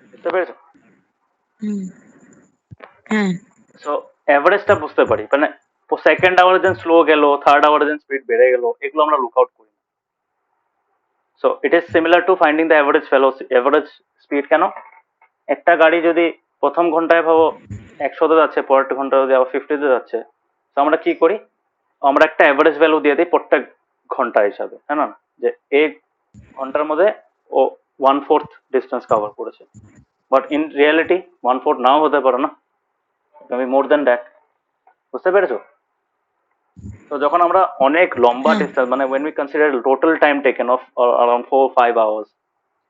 বুঝতে পেরেছো? হুম হ্যাঁ সো অ্যাভারেজটা বুঝতে পারি, মানে সেকেন্ড আওয়ারে যেন স্লো গেল, থার্ড আওয়ারে যেন স্পিড বেড়ে গেল, এগুলো আমরা লুক আউট করি। So it is similar to finding the average speed. কেন, একটা গাড়ি যদি প্রথম ঘন্টায় ভাবো 100-তে যাচ্ছে, পরের ঘন্টায় যদি আবার 50-তে যাচ্ছে, তো আমরা কি করি, আমরা একটা অ্যাভারেজ ভ্যালু দিয়ে দিই প্রত্যেক ঘন্টা হিসাবে, হ্যাঁ না? যে এই ঘন্টার মধ্যে ও 1/4 ডিস্টেন্স কভার করেছে, বাট ইন রিয়ালিটি 1/4 নাও হতে পারে না, মেবি মোর দ্যান দ্যাট। বুঝতে পেরেছো? তো যখন আমরা অনেক লম্বা হ্যাঁ ডিস্টেন্স, মানে when we consider total time taken of around 4-5 hours,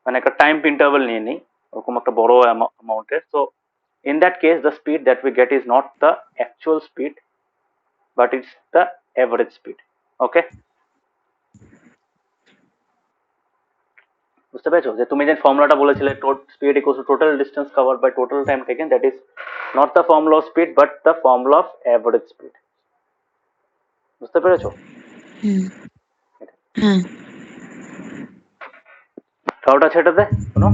মানে একটা টাইম ইন্টারভ্যাল নিয়ে নিই ওরকম একটা বড় অ্যামাউন্টের, so in that case the speed that we get is not the actual speed but it's the average speed. Okay, বুঝতে পেরেছো? যে তুমি যে ফর্মুলাটা বলেছিলে speed equals to total distance covered by total time taken, that is not the formula of speed but the formula of average speed. বুঝতে পেরেছো? হুম হ্যাঁ ডাউট আছে এটাতে কোনো?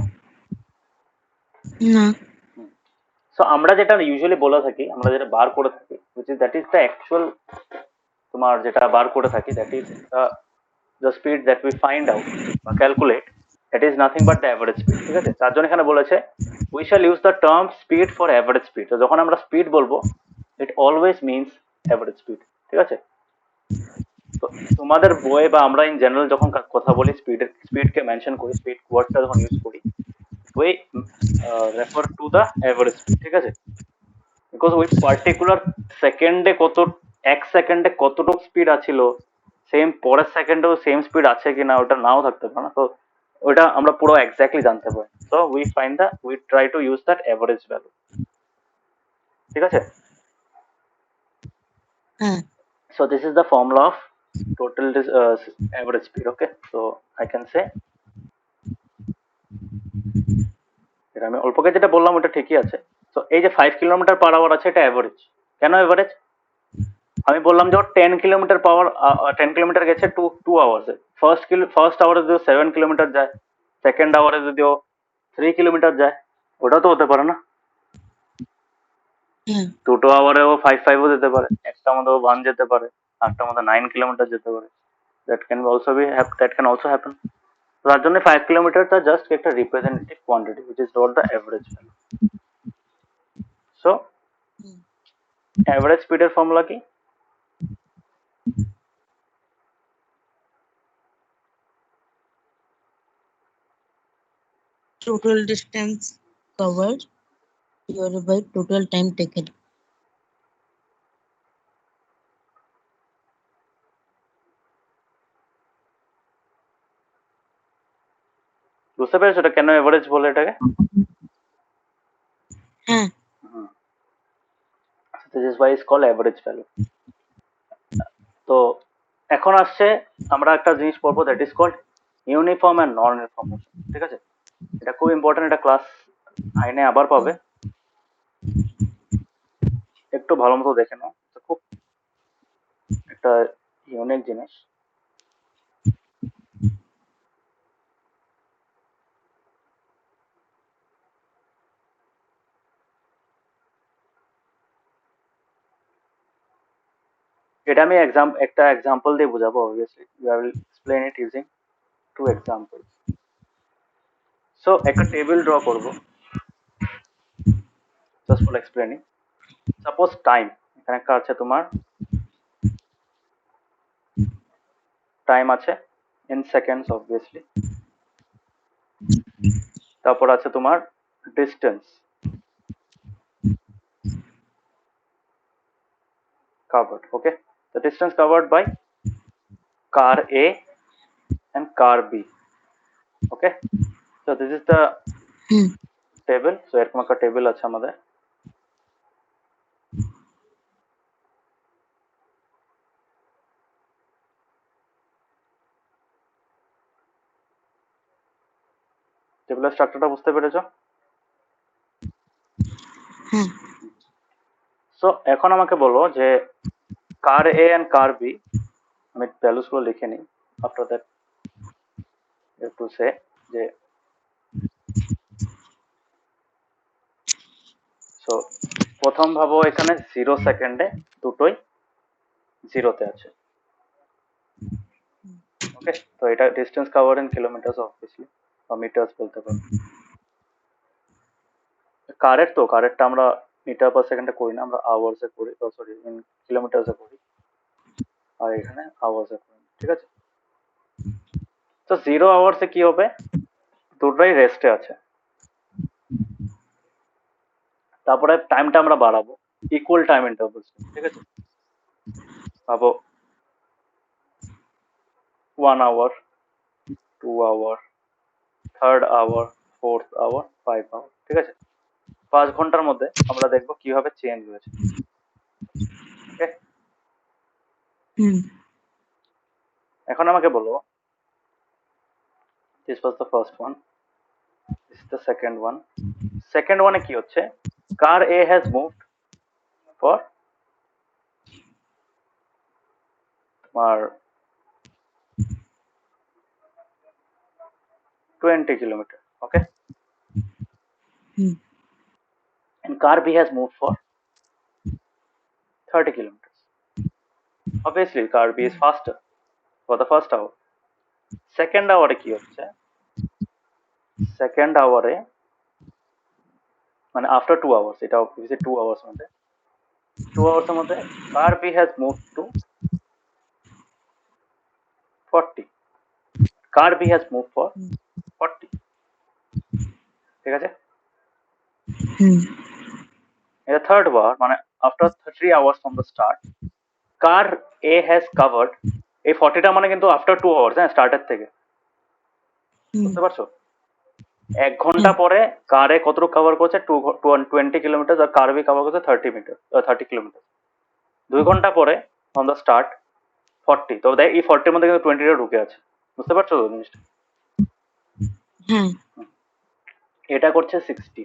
না সো আমরা যেটা ইউজুয়ালি বলে থাকি, আমরা যেটা বার করে থাকি, which is that is the actual, তোমার যেটা বার করে থাকি, that is the speed that we find out বা calculate, that is nothing but the average speed। ঠিক আছে, তার জন্য এখানে বলেছে we shall use the term speed for average speed। তো যখন আমরা স্পিড বলবো it always means average speed। ঠিক আছে, তো তোমাদের বইয়ে বা আমরা ইন জেনারেল যখন কথা বলি স্পিডকে মেনশন করি, স্পিড ওয়ার্ডটা যখন ইউজ করি, we refer to the average speed। ঠিক আছে, বিকজ ওই পার্টিকুলার সেকেন্ডে এক সেকেন্ডে কতটুকু স্পিড আছিল, সেম পরের সেকেন্ডেও সেম স্পিড আছে কিনা ওটা নাও থাকতে পারে না, তো ওইটা আমরা পুরো এক্স্যাক্টলি জানতে পারি। So we try to use that average value. ঠিক আছে, হ্যাঁ so this is the formula of total average speed। Okay, so I can say, এটা আমি অল্পকে যেটা বললাম ওটা ঠিকই আছে। তো এই যে 5 কিলোমিটার/আওয়ার আছে, এটা অ্যাভারেজ। কেন অ্যাভারেজ? আমি বললাম যে 10 কিলোমিটার গেছে 2 আওয়ার্সে, ফার্স্ট আওয়ারে যদি 7 কিলোমিটার যায়, সেকেন্ড আওয়ারে যদি 3 কিলোমিটার যায়, ওটা তো হতে পারে না। হ্যাঁ দুটো আওয়ারেও 5-5ও যেতে পারে, একটা মধ্যে 1 যেতে পারে, একটা মধ্যে 9 কিলোমিটার যেতে পারে। That can also happen. তার জন্য 5 কিলোমিটারটা জাস্ট একটা representative quantity which is not the average value. So average স্পিডের ফর্মুলা কি? total distance covered divided by total time taken. বুঝতে পেরেছো এটা কেন এভারেজ বলে এটাকে? হ্যাঁ this is why is call average value. তো এখন আসছে আমরা একটা জিনিস পড়বো, that is called uniform and non uniform motion. ঠিক আছে, এটা খুব ইম্পর্টেন্ট, এটা ক্লাস 9 এ আবার পাবে, একটু ভালো মতো দেখে নাও, এটা খুব একটা ইউনিক জিনিস। এটা আমি একটা এক্সাম্পল দিয়ে বুঝাবো। Obviously you will explain it using two example. So একটা টেবিল ড্র করব just for explaining. Suppose time, এখানে একটা আছে তোমার টাইম আছে ইন সেকেন্ডস অবভিয়াসলি, তারপর আছে তোমার distance covered. Okay, the distance covered by car A and car B. Okay, so this is the table. So এরকম একটা টেবিল আছে আমাদের। টেবিলের স্ট্রাকচারটা বুঝতে পেরেছো? সো এখন আমাকে বলো যে কার এ এন্ড কার বি, আমি ভ্যালুস গুলো লিখে নিই। আফটার দ্যাট টু সে যে সো প্রথম ভাবো এখানে 0 সেকেন্ডে দুটোই জিরোতে আছে। ওকে, তো এটা distance cover in kilometres obviously, বা মিটার্স বলতে পারো। কারেরটা আমরা মিটার পার সেকেন্ডে করি না, আমরা আওয়ার্সে করি, সরি ইন কিলোমিটার্সে করি, আর এখানে আওয়ার্সে করি। ঠিক আছে, তো 0 আওয়ার্সে কি হবে, দুটোই রেস্টে আছে। তারপরে টাইমটা আমরা বাড়াবো ইকুয়াল টাইম ইন্টারভ্যালস। ঠিক আছে, ভাবো 1 hour, 2 hour, 3rd hour, 4th hour, 5 hour. ঠিক আছে, 5 ঘন্টার মধ্যে আমরা দেখবো কিভাবে চেঞ্জ হয়েছে। ওকে, এখন আমাকে বলো, this was the first one, this is the second one. Second ওয়ানে কি হচ্ছে, কার এ হ্যাজ মুভড ফর তোমার 20 kilometer. Okay, and car B has moved for 30 kilometers. Obviously car B is faster for the first hour. Second hour কি হচ্ছে, সেকেন্ড আওয়ারে মানে আফটার 2 hours, এটা অবভিয়াসলি 2 hours মধ্যে, 2 hours এর মধ্যে car B has moved to 40, car B has moved for 40। ঠিক আছে, এটা থার্ড বার, মানে after 3 hours from the start, car A has covered, এই 40টা মানে কিন্তু আফটার 2 hours, হ্যাঁ, স্টার্টের থেকে। বুঝতে পারছো, 1 ঘন্টা পরে কারে কতটুকু কভার করছে, 20 কিলোমিটার, আর কার বি কভার করছে 30 কিলোমিটার। 2 ঘন্টা পরে অন দ্য স্টার্ট 40, তো দেখ এই 40 এর মধ্যে কিন্তু 20টা ঢুকে আছে। বুঝতে পারছো তো জিনিসটা? এটা করছে 60,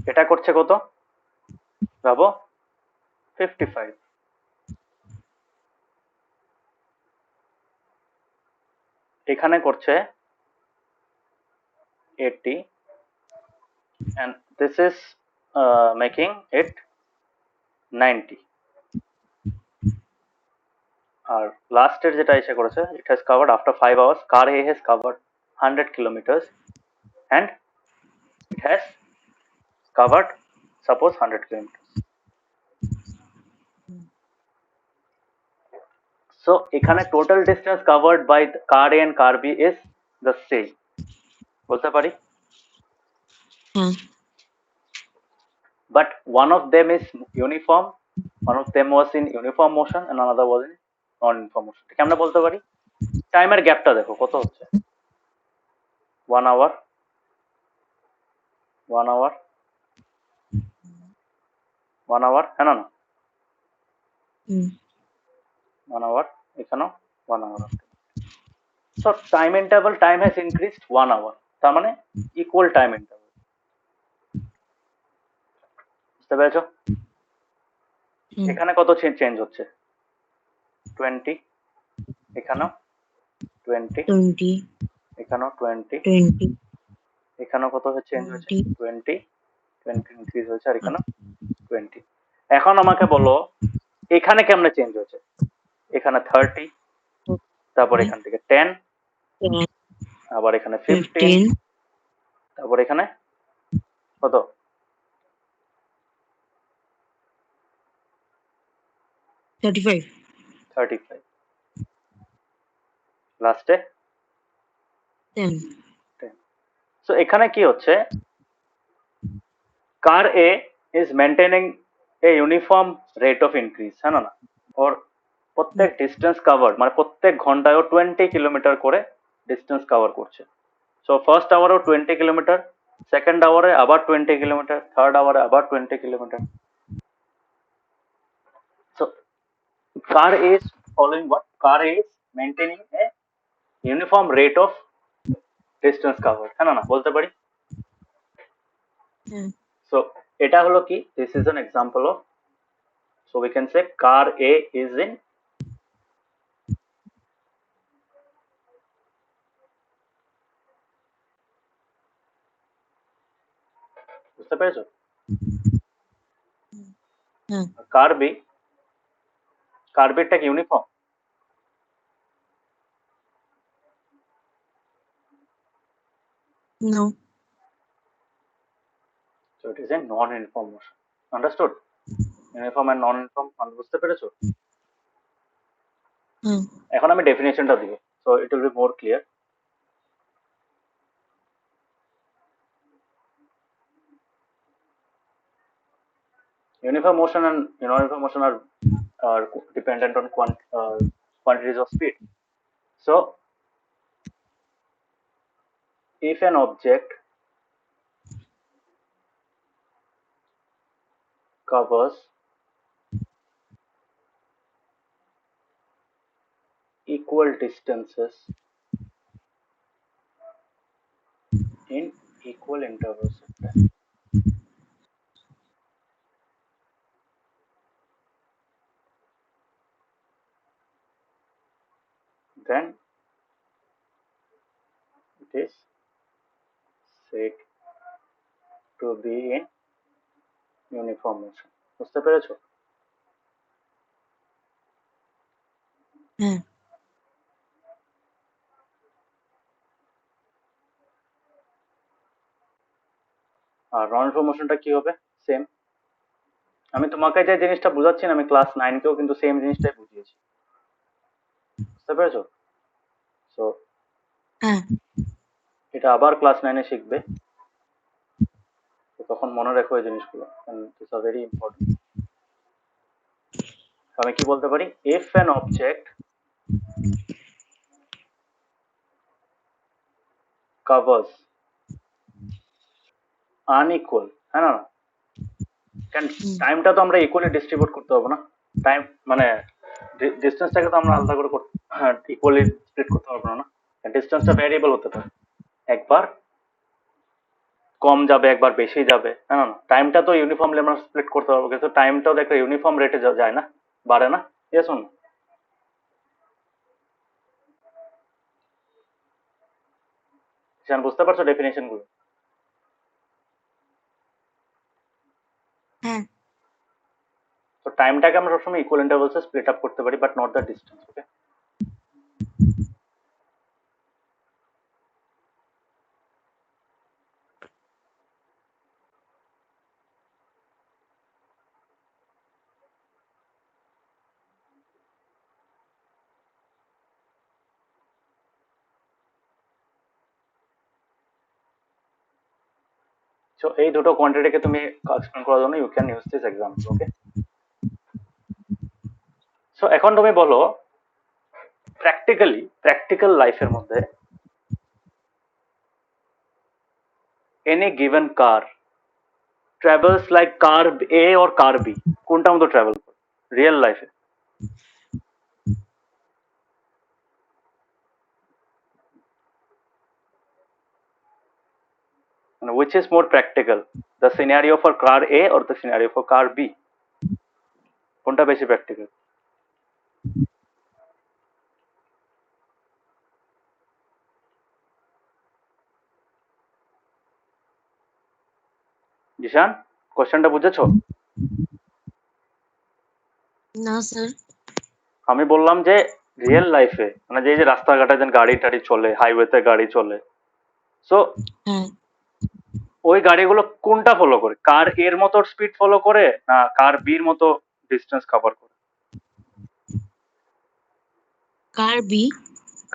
এটা করছে কত ভাবো, 55। এখানে করছে 80, and this is making it 90। আর লাস্টের যেটা এসে করেছে, it has covered after 5 hours, car A has covered 100 kilometers and it has covered suppose 100 kilometers. So এখানে total distance covered by car A and car B is the same, বলতে পারি, but one of them is uniform, one of them was in uniform motion and another was in non uniform motion। ঠিক আমরা বলতে পারি টাইমের গ্যাপটা দেখো কত হচ্ছে, 1 hour 1 hour 1 hour হ্যাঁ না 1 hour এখানেও 1 hour so time interval time has increased 1 hour তার মানে equal time interval বুঝতে পেরেছো এখানে কত চেঞ্জ হচ্ছে 20 এখানেও 20 এখানেও 20 এখানেও কত চেঞ্জ হয়েছে 20 20 ইনক্রিজ হয়েছে আর এখানেও 20 এখন আমাকে বলো এখানে কেমনে চেঞ্জ হয়েছে এখানে 30 তারপর এখান থেকে 10 আবার এখানে 15 তারপর এখানে কত 35 লাস্টে 10 সো এখানে কি হচ্ছে car A is maintaining a uniform rate of increase হ্যাঁ না ওর প্রত্যেক ডিস্টেন্স কভার মানে প্রত্যেক ঘন্টায় ও 20 কিলোমিটার করে ডিস্টেন্স কভার করছে সো ফার্স্ট আওয়ারে 20 কিলোমিটার সেকেন্ড আওয়ারে আবার 20 কিলোমিটার থার্ড আওয়ারে আবার 20 kilometre so car A is following what car A is maintaining a uniform rate of distance covered হ্যাঁ না বলতে পারি so এটা হলো কি this is an example of so we can say car A is in বুঝতে পেরেছো কার বি টা কি uniform No. so it is a non-uniform motion understood uniform and non-uniform বুঝতে পেরেছো এখন আমি ডেফিনেশনটা দিব so it will be more clear uniform motion and non-uniform motion are dependent on quantities of speed so if an object covers equal distances in equal intervals of time then it is said to be in uniform motion বুঝতে পেরেছো আর নন ইউনিফর্ম মোশনটা কি হবে সেম আমি তোমাকে যে জিনিসটা বোঝাচ্ছি না আমি ক্লাস 9 কেও কিন্তু সেম জিনিসটাই বুঝিয়েছি বুঝতে পেরেছো সো এটা আবার ক্লাস 9 এ শিখবে তো তখন মনে রাখো এই জিনিসগুলো দিস আর ভেরি ইম্পর্টেন্ট আমি কি বলতে পারি if an object covers unequal হ্যাঁ না কারণ টাইমটা তো আমরা ইকুয়ালি ডিস্ট্রিবিউট করতে হবে না টাইম মানে ডিস্টেন্সটাকে তো আমরা আলাদা করে ইকুয়ালি স্প্লিট করতে পারবো না ডিস্টেন্সটা ভ্যারিয়েবল হতে পারে একবার কম যাবে একবার বেশি যাবে হ্যাঁ না টাইমটা তো ইউনিফর্মলি আমরা স্প্লিট করতে পারবো কিন্তু টাইমটাও দেখো ইউনিফর্ম রেটে যায় না বাড়ে না ইয়েস অর নো বুঝতে পারছো ডেফিনেশন গুলো তো টাইমটাকে আমরা সবসময় ইকুয়াল ইন্টারভালসে স্প্লিট আপ করতে পারি but not the distance okay so এই দুটো কোয়ান্টিটিকে তুমি এক্সপ্লেন করার জন্য you can use this example okay so এখন তুমি বলো প্র্যাকটিক্যাল লাইফের মধ্যে any given car travels like car A or car B, কোনটা মতো ট্রাভেল করে রিয়েল লাইফে? which is more practical, the scenario for car A or the scenario for car B? কোনটা বেশি প্র্যাকটিক্যাল? জিশান, কোশ্চেনটা বুঝেছো? না স্যার। আমি বললাম যে রিয়েল লাইফে মানে যে রাস্তাঘাটে যেন গাড়ি টাড়ি চলে, হাইওয়েতে গাড়ি চলে, সো হ্যাঁ, ওই গাড়িগুলো কোনটা ফলো করে? কার এর মতো স্পিড ফলো করে না কার বির মতো ডিস্টেন্স কভার করে? কার বি।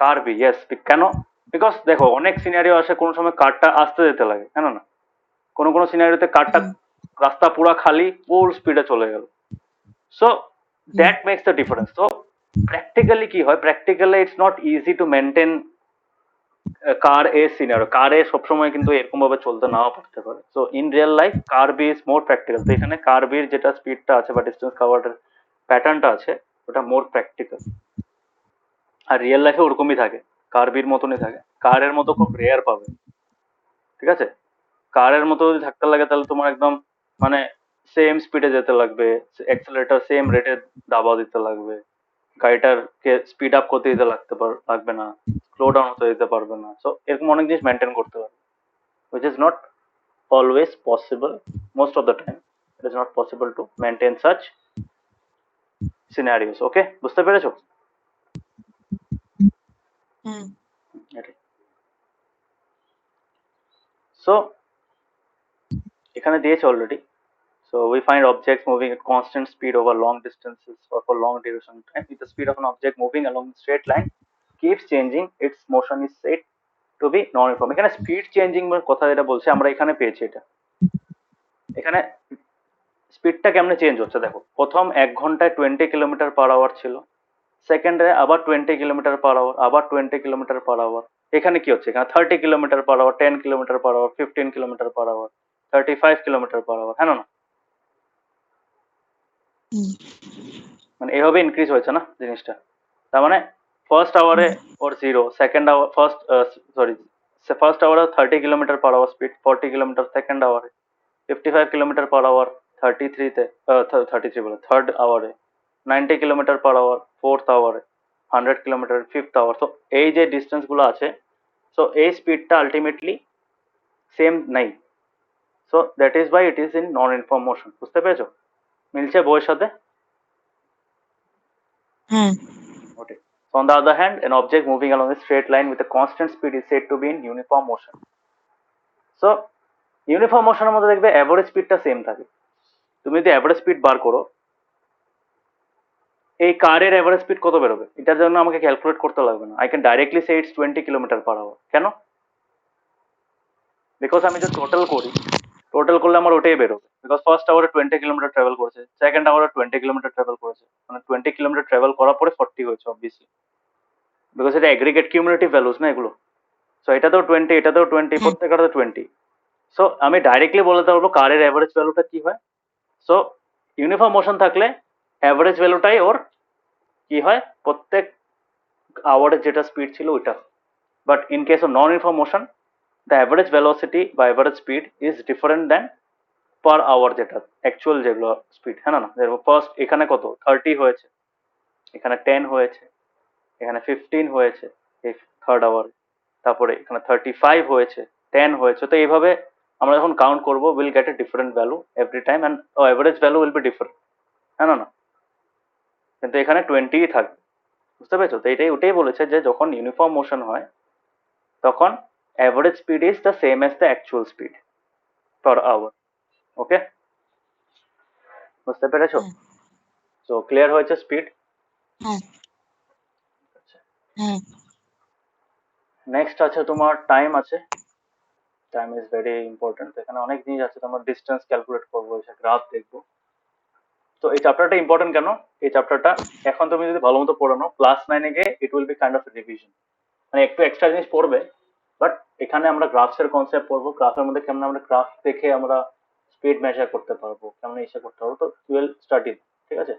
কার বি, ইয়েস। কেন? বিকজ দেখো অনেক সিনারিও আসে কোনো সময় কারটা আসতে যেতে লাগে, কেন না? কোনো কোনো সিনারিওতে কারটা রাস্তা পুরা খালি ফুল স্পিডে চলে গেল, so that makes the difference. তো প্র্যাকটিক্যালি কি হয়, practically it's not easy to maintain car A scenario. Car A সবসময় কিন্তু এরকম ভাবে চলতে নাও পারতে পারে, so in real life car B is more practical. তো এখানে কার বির যেটা স্পিডটা আছে বা ডিস্টেন্স কাভারের প্যাটার্নটা আছে ওটা মোর প্র্যাকটিক্যাল। আর রিয়েল লাইফে ওরকমই থাকে, কার বির মতনই থাকে। কারের মতো খুব রেয়ার পাবে, ঠিক আছে? কারের মতো যদি থাকতে লাগে তাহলে তোমার একদম মানে সেম স্পিডে যেতে লাগবে, অ্যাক্সেলারেটর সেম রেটে দাবা দিতে লাগবে, গাড়িটারকে স্পিড আপ করতে দিতে লাগবে না, স্লো ডাউন হতে দিতে পারবে না। সো এরকম অনেক জিনিস মেনটেন করতে হবে, which is not always possible. Most of the time it is not possible to maintain such scenarios. Okay, বুঝতে পেরেছো? হ্যাঁ, সো এখানে দিয়েছে already. So we find objects moving at constant speed over long distances or for long duration of time. If the speed of an object moving along a straight line keeps changing, its motion is said to be non-uniform. এখানে স্পিড চেঞ্জিং কথা যেটা বলছে আমরা এখানে পেয়েছি এটা। এখানে স্পিডটা কেমনে চেঞ্জ হচ্ছে দেখো, প্রথম 1 ঘন্টায় 20 কিলোমিটার পার আওয়ার ছিল, সেকেন্ডে আবার 20 কিলোমিটার পার আওয়ার, আবার 20 কিলোমিটার পার আওয়ার। এখানে কি হচ্ছে, এখানে 30 kilometre per hour, 10 kilometre per hour, 15 kilometre per hour, 35 kilometre per hour, হ্যাঁ না? মানে এভাবে ইনক্রিজ হয়েছে না জিনিসটা। তার মানে ফার্স্ট আওয়ারে ওর 0, সেকেন্ড আওয়ার ফার্স্ট আওয়ারে 30 kilometre per hour speed, 40 kilometre second আওয়ারে, 55 কিলোমিটার পার আওয়ার 33তে, 33 বলে থার্ড আওয়ারে, 90 কিলোমিটার পার আওয়ার ফোর্থ আওয়ারে, 100 কিলোমিটার ফিফথ আওয়ার। তো এই যে ডিস্টেন্স গুলো আছে, সো এই স্পিডটা আলটিমেটলি সেম নাই, so that is why it is in non uniform motion. বুঝতে পেরেছো? মিলছে বইয়ের সাথে? হ্যাঁ। Okay. So on the other hand, an object moving along a straight line with a constant speed is said to be in uniform motion. So uniform মোশনের মধ্যে দেখবে অ্যাভারেজ স্পিডটা সেম থাকে। তুমি যদি অ্যাভারেজ স্পিড বার করো, এই কারের অ্যাভারেজ স্পিড কত বেরোবে এটার জন্য আমাকে ক্যালকুলেট করতে লাগবে না, I can directly say it's 20 kilometre per hour. কেন? বিকজ আমি যদি টোটাল করি, টোটাল করলে আমার ওটাই বেরোবে। বিকজ ফার্স্ট আওয়ারে 20 কিলোমিটার ট্রাভেল করেছে, সেকেন্ড আওয়ারে 20 কিলোমিটার ট্রাভেল করেছে, মানে 20 কিলোমিটার ট্রাভেল করার পরে 40 হয়েছে অবভিয়াসলি, বিকজ এটা অ্যাগ্রিগেট কিউমুলেটিভ ভ্যালুস না এগুলো। সো এটাতেও 20, এটাতেও 20, প্রত্যেকটাতে 20। সো আমি ডাইরেক্টলি বলতে পারবো কারের অ্যাভারেজ ভ্যালুটা কি হয়। সো ইউনিফর্ম মোশন থাকলে অ্যাভারেজ ভ্যালুটাই ওর কি হয়, প্রত্যেক আওয়ারের যেটা স্পিড ছিল ওইটা। But in case of non uniform motion, the average velocity বা average speed is different then per hour, যেটা অ্যাকচুয়াল যেগুলো স্পিড, হ্যাঁ না? ফার্স্ট এখানে কত 30 হয়েছে, এখানে 10 হয়েছে, এখানে 15 হয়েছে এই থার্ড আওয়ারে, তারপরে এখানে 35 হয়েছে, 10 হয়েছে। তো এইভাবে আমরা যখন কাউন্ট করবো will get a different value every time, and average value will be different, হ্যাঁ না? কিন্তু এখানে 20 থাকবে। বুঝতে পেরেছো? তো এটাই ওটাই বলেছে যে যখন ইউনিফর্ম মোশন হয় তখন average speed is the same as the actual speed per hour. Okay, বুঝতে পেরেছো? তো ক্লিয়ার হয়েছে স্পিড? হ্যাঁ, হ্যাঁ। নেক্সট আছে তোমার টাইম আছে। Time is very important. এখানে অনেক জিনিস আছে, তোমার ডিস্টেন্স ক্যালকুলেট করবো, গ্রাফ দেখবো। তো এই চ্যাপ্টারটা ইম্পর্টেন্ট কেন? এই চ্যাপ্টারটা এখন তুমি যদি ভালো মতো পড়ানো ক্লাস 9-এ গিয়ে it will be kind of revision, মানে একটু এক্সট্রা জিনিস পড়বে বাট এখানে আমরা গ্রাফস এর কনসেপ্ট পড়বো, গ্রাফের মধ্যে কেমন আমরা গ্রাফ দেখে আমরা স্পিড মেজার করতে পারবো, কেমন ইসে করতে পারবো, তো টুয়েলভ স্টাডি, ঠিক আছে।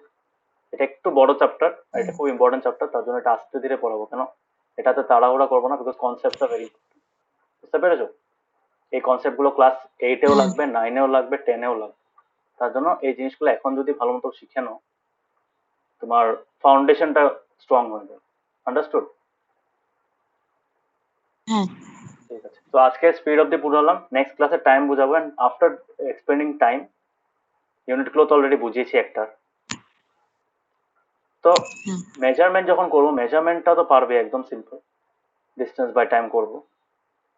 এটা একটু বড় চ্যাপ্টার আর এটা খুব ইম্পর্টেন্ট চ্যাপ্টার, তার জন্য এটা আস্তে ধীরে পড়াবো, কেন এটাতে তাড়াহুড়া করবো না, বিকজ কনসেপ্টটা ভেরি, বুঝতে পেরেছো? এই কনসেপ্ট গুলো ক্লাস 8-এও হ্যাঁ লাগবে, 9-এও লাগবে, 10-এও লাগবে। তার জন্য এই জিনিসগুলো এখন যদি ভালো মতো শিখে নাও, তোমার ফাউন্ডেশনটা স্ট্রং হয়ে যাবে। আন্ডারস্টুড? হ্যাঁ ঠিক আছে, তো আজকে স্পিড অব্দি বুঝালাম, নেক্সট ক্লাসে টাইম বুঝাবো, and after explaining time unit গুলো তো অলরেডি বুঝিয়েছি একটা, তো হ্যাঁ মেজারমেন্ট যখন করবো, মেজারমেন্টটা তো পারবে, একদম সিম্পল, ডিস্টেন্স বাই টাইম করবো।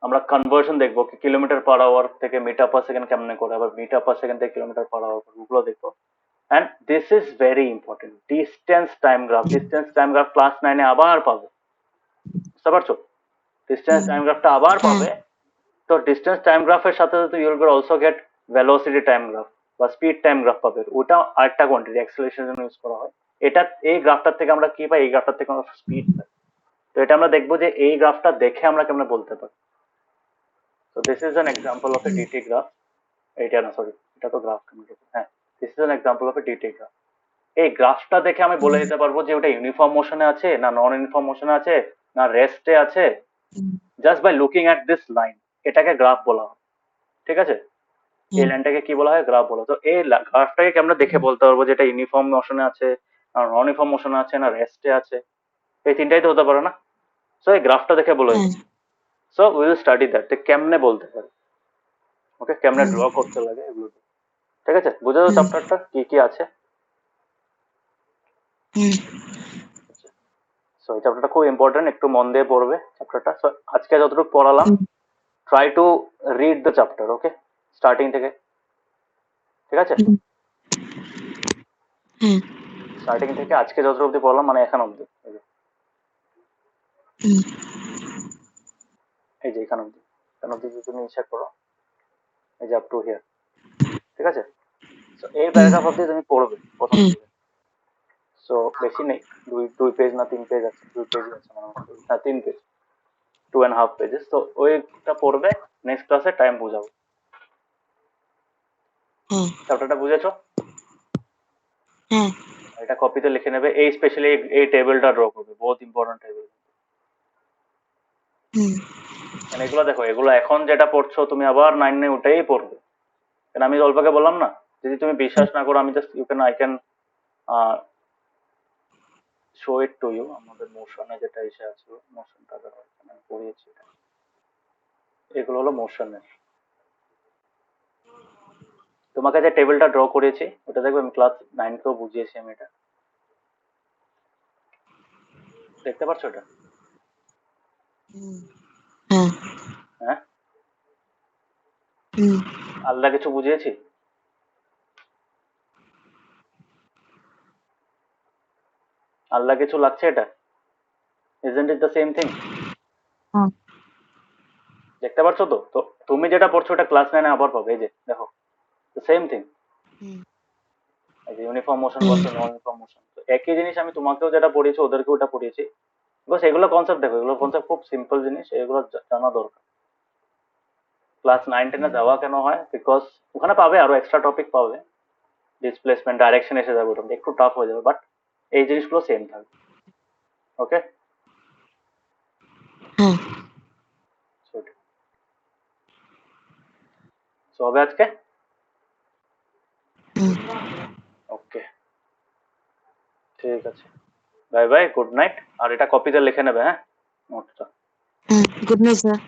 আমরা কনভার্সন দেখবো কি কিলোমিটার পার আওয়ার থেকে মিটার পার সেকেন্ড কেমনে করে, আবার মিটার পার সেকেন্ড থেকে কিলোমিটার পার আওয়ার, ওগুলো দেখবো। And this is very important, distance time graph. Distance time graph class 9-এ আবার পাবে, বুঝতে পারছো? ডিস্টেন্স টাইম গ্রাফটা আবার হ্যাঁ পাবে। তো ডিস্টেন্স টাইম গ্রাফের সাথে সাথে you will also get velocity time graph বা স্পিড টাইম গ্রাফ পাবে, ওটা আরেকটা কোয়ান্টিটি, অ্যাক্সেলারেশনের জন্য ইউজ করা হয়। এটা এই গ্রাফটার থেকে আমরা কি পাই, এই গ্রাফটার থেকে আমরা স্পিড পাই। তো এটা আমরা দেখবো যে এই গ্রাফটা দেখে আমরা কেমন বলতে পারি। তো this is an example of a DT graph. এইটা না, সরি, এটা তো গ্রাফ, হ্যাঁ, this is an example of a DT graph. এই গ্রাফটা দেখে আমি বলে দিতে পারবো যে ওটা ইউনিফর্ম মোশনে আছে না নন ইউনিফর্ম মোশনে আছে না রেস্টে আছে, just by looking at this line. এটাকে গ্রাফ বলা হয়, ঠিক আছে। এই লাইনটাকে কি বলা হয়, গ্রাফ বলা হয়। তো এই গ্রাফটাকে আমরা দেখে বলতে পারবো যে এটা ইউনিফর্ম মোশনে আছে না নন ইউনিফর্ম মোশনে আছে না রেস্টে আছে, এই তিনটাই তো হতে পারে না। সো এই গ্রাফটা দেখে বলে হ্যাঁ দিই। So we will study that, কেমনে বলতে পারে, ওকে, কেমনে ড্র করতে লাগে এগুলো, ঠিক আছে। বুঝে যাও চ্যাপ্টারটা কি কি আছে। সো এই চ্যাপ্টারটা খুব ইম্পর্টেন্ট, একটু মন দিয়ে পড়বে চ্যাপ্টারটা। সো আজকে যতটুকু পড়ালাম, try to read the chapter, okay, starting থেকে, ঠিক আছে। স্টার্টিং থেকে আজকে যতটুকু অব্দি পড়লাম, মানে এখন অব্দি, এই যে এখান অব্দি, এখান অব্দি যদি তুমি ইচ্ছা করো, এই যে আপ টু হিয়ার, ঠিক আছে। সো এই প্যারাগ্রাফ অব্দি তুমি পড়বে প্রথম থেকে। সো বেশি নেই, দুই দুই পেজ না 3 পেজ আছে, 2 পেজ আছে মানে, হ্যাঁ 3 পেজ, 2.5 পেজেস। তো ওইটা পড়বে, নেক্সট ক্লাসে টাইম বুঝাবো। চ্যাপ্টারটা বুঝেছো? এটা কপিতে লিখে নেবে, এই স্পেশালি এই টেবিলটা ড্র করবে, বহুত ইম্পর্টেন্ট টেবিল। মানে এগুলো দেখো, এগুলো এখন যেটা পড়ছো তুমি আবার 9-এ উঠেই পড়বে। কারণ আমি অল্পকে বললাম না, যদি তুমি বিশ্বাস না করো, আমি just I can show it to you. আমাদের মোশনে যেটা এসে আছে, মোশনটা আমি পড়িয়েছি, এগুলো হলো মোশনের। তোমাকে যে টেবিলটা ড্র করেছি ওটা দেখবে, আমি ক্লাস 9-কেও বুঝিয়েছি আমি এটা, দেখতে পাচ্ছ এটা? হ্যাঁ, আলাদা কিছু বুঝিয়েছি? আলাদা কিছু লাগছে এটা? Isn't it the same thing? দেখতে পাচ্ছ তো? তো তুমি যেটা পড়ছো ওটা ক্লাস 9-এ আবার পাবে, এই যে দেখো, সেম থিং, এই যে ইউনিফর্ম মোশন ভার্সেস নন ইউনিফর্ম মোশন। তো একই জিনিস আমি তোমাকেও যেটা পড়িয়েছি ওদেরকেও ওটা পড়িয়েছি, বিকজ এগুলো কনসেপ্ট, দেখো এগুলো কনসেপ্ট খুব সিম্পল জিনিস, এগুলো জানা দরকার। ক্লাস 9-10-এ দেওয়া কেন হয়, বিকজ ওখানে পাবে আরো এক্সট্রা টপিক পাবে, ডিসপ্লেসমেন্ট, ডাইরেকশন এসে যাবে, ওটা একটু টাফ হয়ে যাবে, বাট এই জিনিসগুলো সেম থাকবে, ওকে। সো হবে আজকে, ওকে, ঠিক আছে, বাই বাই, গুড নাইট। আর এটা কপিতে লিখে নেবে, হ্যাঁ, নোটটা। Good night sir.